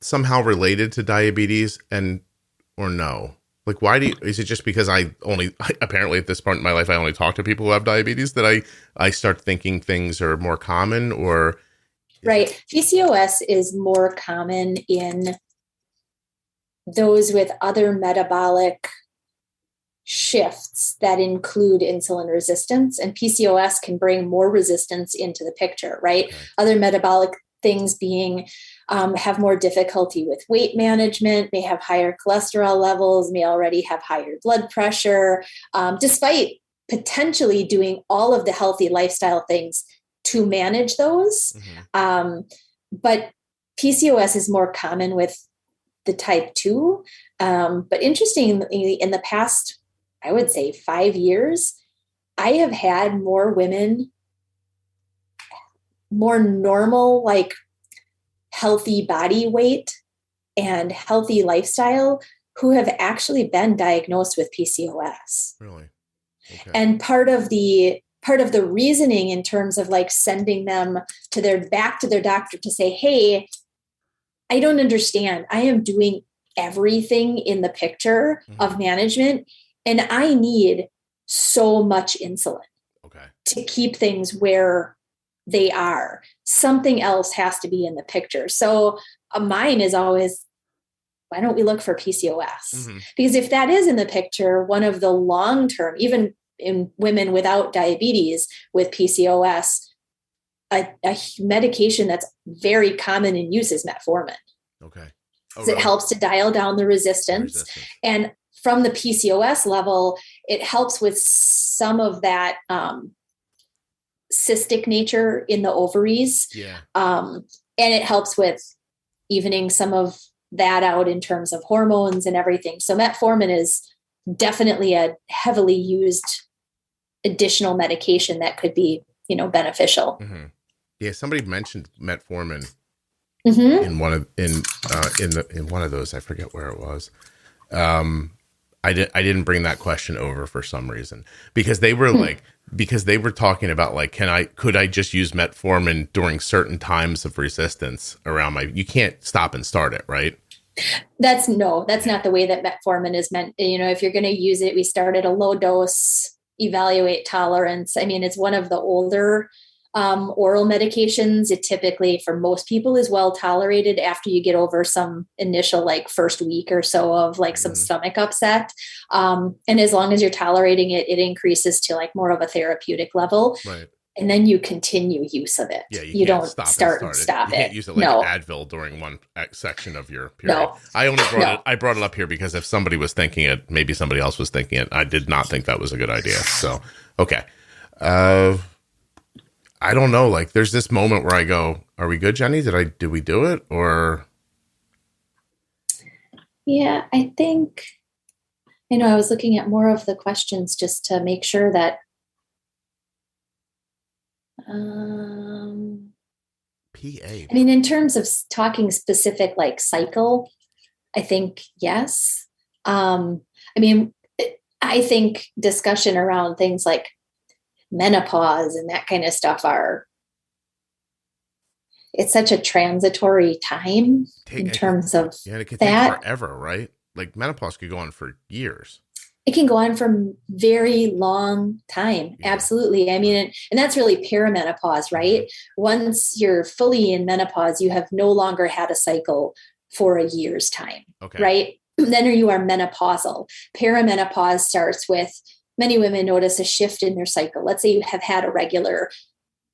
S3: somehow related to diabetes or no? Like, is it just because apparently at this point in my life, I only talk to people who have diabetes that I start thinking things are more common, or?
S2: Right. PCOS is more common in those with other metabolic shifts that include insulin resistance, and PCOS can bring more resistance into the picture, right? Okay. Other metabolic things being have more difficulty with weight management, may have higher cholesterol levels, may already have higher blood pressure, despite potentially doing all of the healthy lifestyle things to manage those. Mm-hmm. But PCOS is more common with the type 2. But interestingly, in the past, I would say 5 years, I have had more women, more normal, like healthy body weight and healthy lifestyle, who have actually been diagnosed with PCOS.
S3: Really? Okay.
S2: And part of the reasoning in terms of like sending them back to their doctor to say, hey, I don't understand. I am doing everything in the picture of management, and I need so much insulin to keep things where they are. Something else has to be in the picture. So mine is always, why don't we look for PCOS? Mm-hmm. Because if that is in the picture, one of the long-term, even in women without diabetes with PCOS, a medication that's very common in use is metformin.
S3: Okay.
S2: It helps to dial down the resistance. And from the PCOS level, it helps with some of that cystic nature in the ovaries.
S3: Yeah.
S2: And it helps with evening some of that out in terms of hormones and everything. So metformin is definitely a heavily used additional medication that could be, beneficial.
S3: Mm-hmm. Yeah. Somebody mentioned metformin
S2: mm-hmm.
S3: in one of those. I forget where it was. I didn't bring that question over for some reason, because they were because they were talking about like, could I just use metformin during certain times of resistance around you can't stop and start it, right?
S2: That's not the way that metformin is meant. If you're going to use it, we start at a low dose, evaluate tolerance. I mean, it's one of the older oral medications. It typically, for most people, is well tolerated after you get over some initial first week or so of some stomach upset. And as long as you're tolerating it, it increases to more of a therapeutic level.
S3: Right.
S2: And then you continue use of it.
S3: Yeah,
S2: you don't start and stop it.
S3: You can't use it like Advil during one section of your period.
S2: No.
S3: I brought it up here because if somebody was thinking it, maybe somebody else was thinking it. I did not think that was a good idea. So, okay. I don't know. There's this moment where I go, "Are we good, Jenny? Did we do it?" Or
S2: yeah, I think. I was looking at more of the questions just to make sure that.
S3: PA.
S2: I mean, in terms of talking specific cycle, I think yes. I think discussion around things like menopause and that kind of stuff it's such a transitory time in terms of
S3: it can
S2: that.
S3: take forever, right? Menopause could go on for years.
S2: It can go on for very long time. Yeah. Absolutely. I mean, and that's really perimenopause, right? Once you're fully in menopause, you have no longer had a cycle for a year's time, right? Then you are menopausal. Perimenopause starts with many women notice a shift in their cycle. Let's say you have had a regular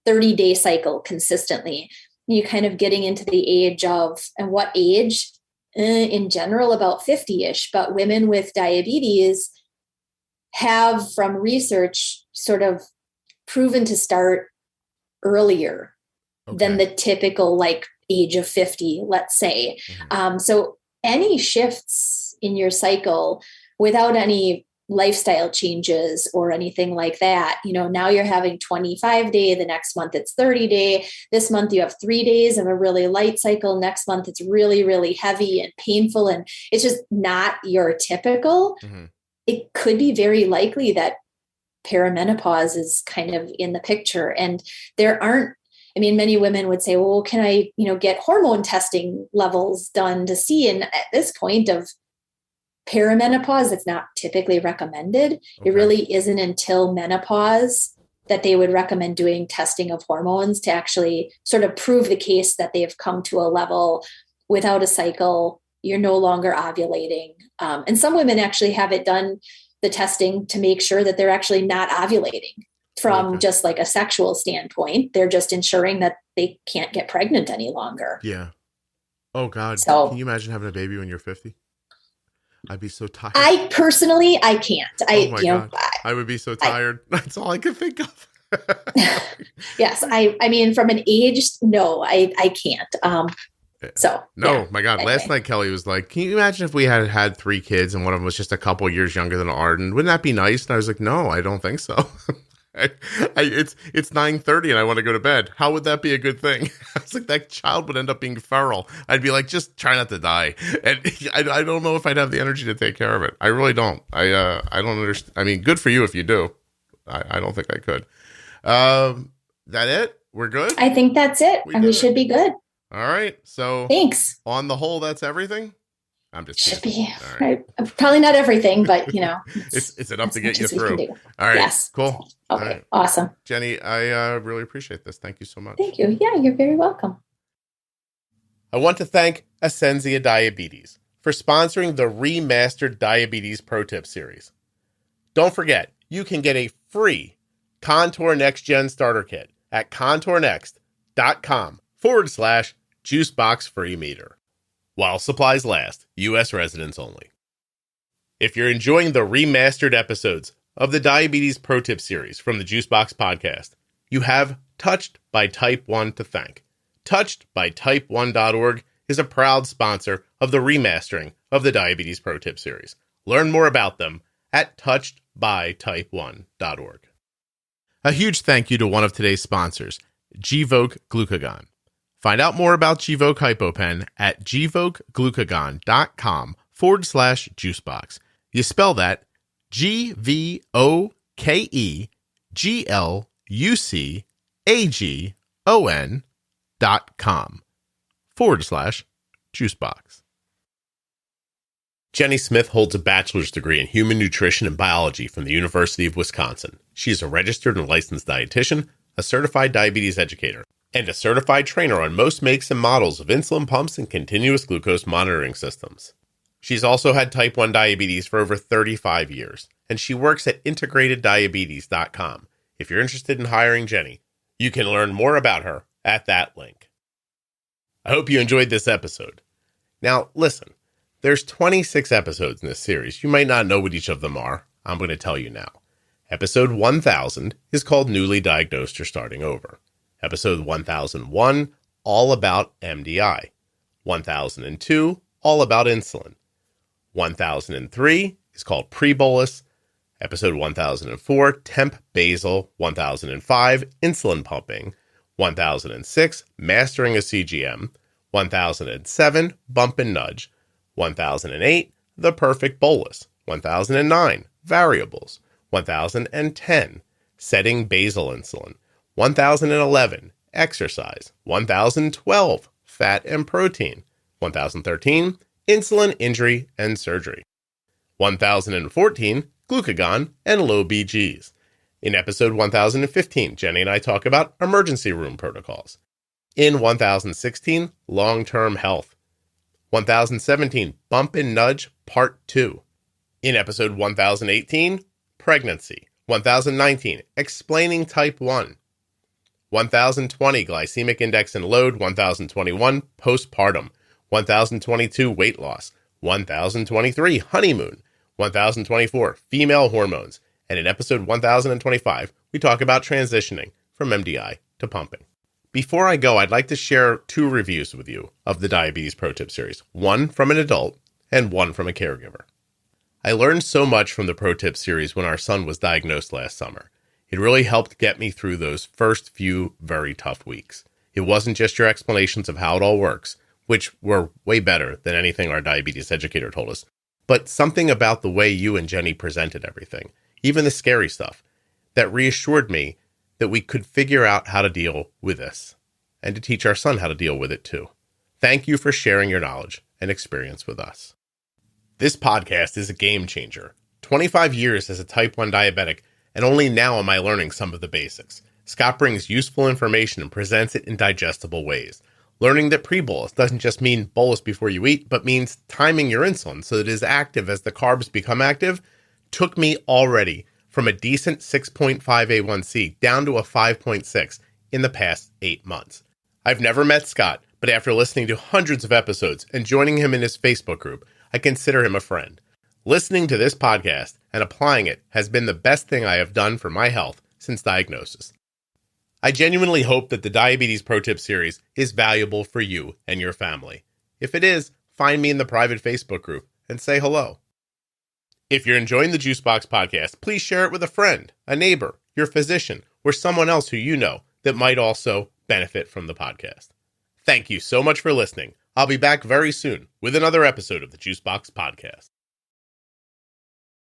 S2: 30-day cycle consistently. You kind of getting into the age of, and what age? In general, about 50-ish. But women with diabetes have, from research, sort of proven to start earlier than the typical like age of 50, let's say. So any shifts in your cycle without any lifestyle changes or anything like that, now you're having 25-day, the next month it's 30-day. This month you have 3 days of a really light cycle. Next month it's really, really heavy and painful. And it's just not your typical. It could be very likely that perimenopause is kind of in the picture. And there aren't, many women would say, well, can I, get hormone testing levels done to see? And at this point of perimenopause, it's not typically recommended. It really isn't until menopause that they would recommend doing testing of hormones to actually sort of prove the case that they've come to a level without a cycle. You're no longer ovulating. And some women actually have it done, the testing, to make sure that they're actually not ovulating from just like a sexual standpoint. They're just ensuring that they can't get pregnant any longer.
S3: Yeah. Oh God.
S2: So,
S3: can you imagine having a baby when you're 50? I'd be so tired.
S2: I personally, I can't.
S3: God. I would be so tired. That's all I could think of.
S2: Yes. From an age, no, I can't.
S3: My God. Last night, Kelly was like, can you imagine if we had 3 kids and one of them was just a couple years younger than Arden? Wouldn't that be nice? And I was like, no, I don't think so. It's 9:30 and I want to go to bed. How would that be a good thing? I was like, that child would end up being feral. I'd be like, just try not to die. And I don't know if I'd have the energy to take care of it. I really don't. I don't understand. Good for you if you do. I don't think I could. That it? We're good?
S2: I think that's it. We should be good.
S3: All right. So
S2: thanks.
S3: On the whole, that's everything. I'm just
S2: should be right. Probably not everything, but
S3: it's enough to get you through. All right.
S2: Yes.
S3: Cool.
S2: Okay.
S3: Right.
S2: Awesome.
S3: Jenny, I really appreciate this. Thank you so much.
S2: Thank you. Yeah, you're very welcome.
S1: I want to thank Ascensia Diabetes for sponsoring the Remastered Diabetes Pro Tip series. Don't forget, you can get a free Contour Next Gen starter kit at contournext.com/juicebox free meter. While supplies last, U.S. residents only. If you're enjoying the remastered episodes of the Diabetes Pro Tip series from the Juicebox Podcast, you have Touched by Type 1 to thank. TouchedByType1.org is a proud sponsor of the remastering of the Diabetes Pro Tip series. Learn more about them at touchedbytype1.org. A huge thank you to one of today's sponsors, Gvoke Glucagon. Find out more about Gvoke HypoPen at gvokeglucagon.com/juicebox. You spell that GVOKEGLUCAGON.com/juicebox. Jenny Smith holds a bachelor's degree in human nutrition and biology from the University of Wisconsin. She is a registered and licensed dietitian, a certified diabetes educator, and a certified trainer on most makes and models of insulin pumps and continuous glucose monitoring systems. She's also had type 1 diabetes for over 35 years, and she works at integrateddiabetes.com. If you're interested in hiring Jenny, you can learn more about her at that link. I hope you enjoyed this episode. Now, listen, there's 26 episodes in this series. You might not know what each of them are. I'm going to tell you now. Episode 1000 is called Newly Diagnosed or Starting Over. Episode 1001, all about MDI. 1002, all about insulin. 1003 is called Pre-Bolus. Episode 1004, Temp Basal. 1005, Insulin Pumping. 1006, Mastering a CGM. 1007, Bump and Nudge. 1008, The Perfect Bolus. 1009, Variables. 1010, Setting Basal Insulin. 1011, Exercise. 1012, Fat and Protein. 1013, Insulin, Injury, and Surgery. 1014, Glucagon and Low BGs. In episode 1015, Jenny and I talk about emergency room protocols. In 1016, Long-Term Health. 1017, Bump and Nudge Part 2. In episode 1018,
S3: pregnancy. 1019, explaining type 1. 1020, glycemic index and load. 1021, postpartum. 1022, weight loss. 1023, honeymoon. 1024, female hormones. And in episode 1025, we talk about transitioning from MDI to pumping. Before I go, I'd like to share 2 reviews with you of the Diabetes Pro Tip series, one from an adult and one from a caregiver. I learned so much from the Pro Tip series when our son was diagnosed last summer. It really helped get me through those first few very tough weeks. It wasn't just your explanations of how it all works, which were way better than anything our diabetes educator told us, but something about the way you and Jenny presented everything, even the scary stuff, that reassured me that we could figure out how to deal with this and to teach our son how to deal with it too. Thank you for sharing your knowledge and experience with us. This podcast is a game changer. 25 years as a type 1 diabetic, and only now am I learning some of the basics. Scott brings useful information and presents it in digestible ways. Learning that pre-bolus doesn't just mean bolus before you eat, but means timing your insulin so that it is active as the carbs become active, took me already from a decent 6.5 A1C down to a 5.6 in the past 8 months. I've never met Scott, but after listening to hundreds of episodes and joining him in his Facebook group, I consider him a friend. Listening to this podcast and applying it has been the best thing I have done for my health since diagnosis. I genuinely hope that the Diabetes Pro Tip series is valuable for you and your family. If it is, find me in the private Facebook group and say hello. If you're enjoying the Juicebox Podcast, please share it with a friend, a neighbor, your physician, or someone else who you know that might also benefit from the podcast. Thank you so much for listening. I'll be back very soon with another episode of the Juicebox Podcast.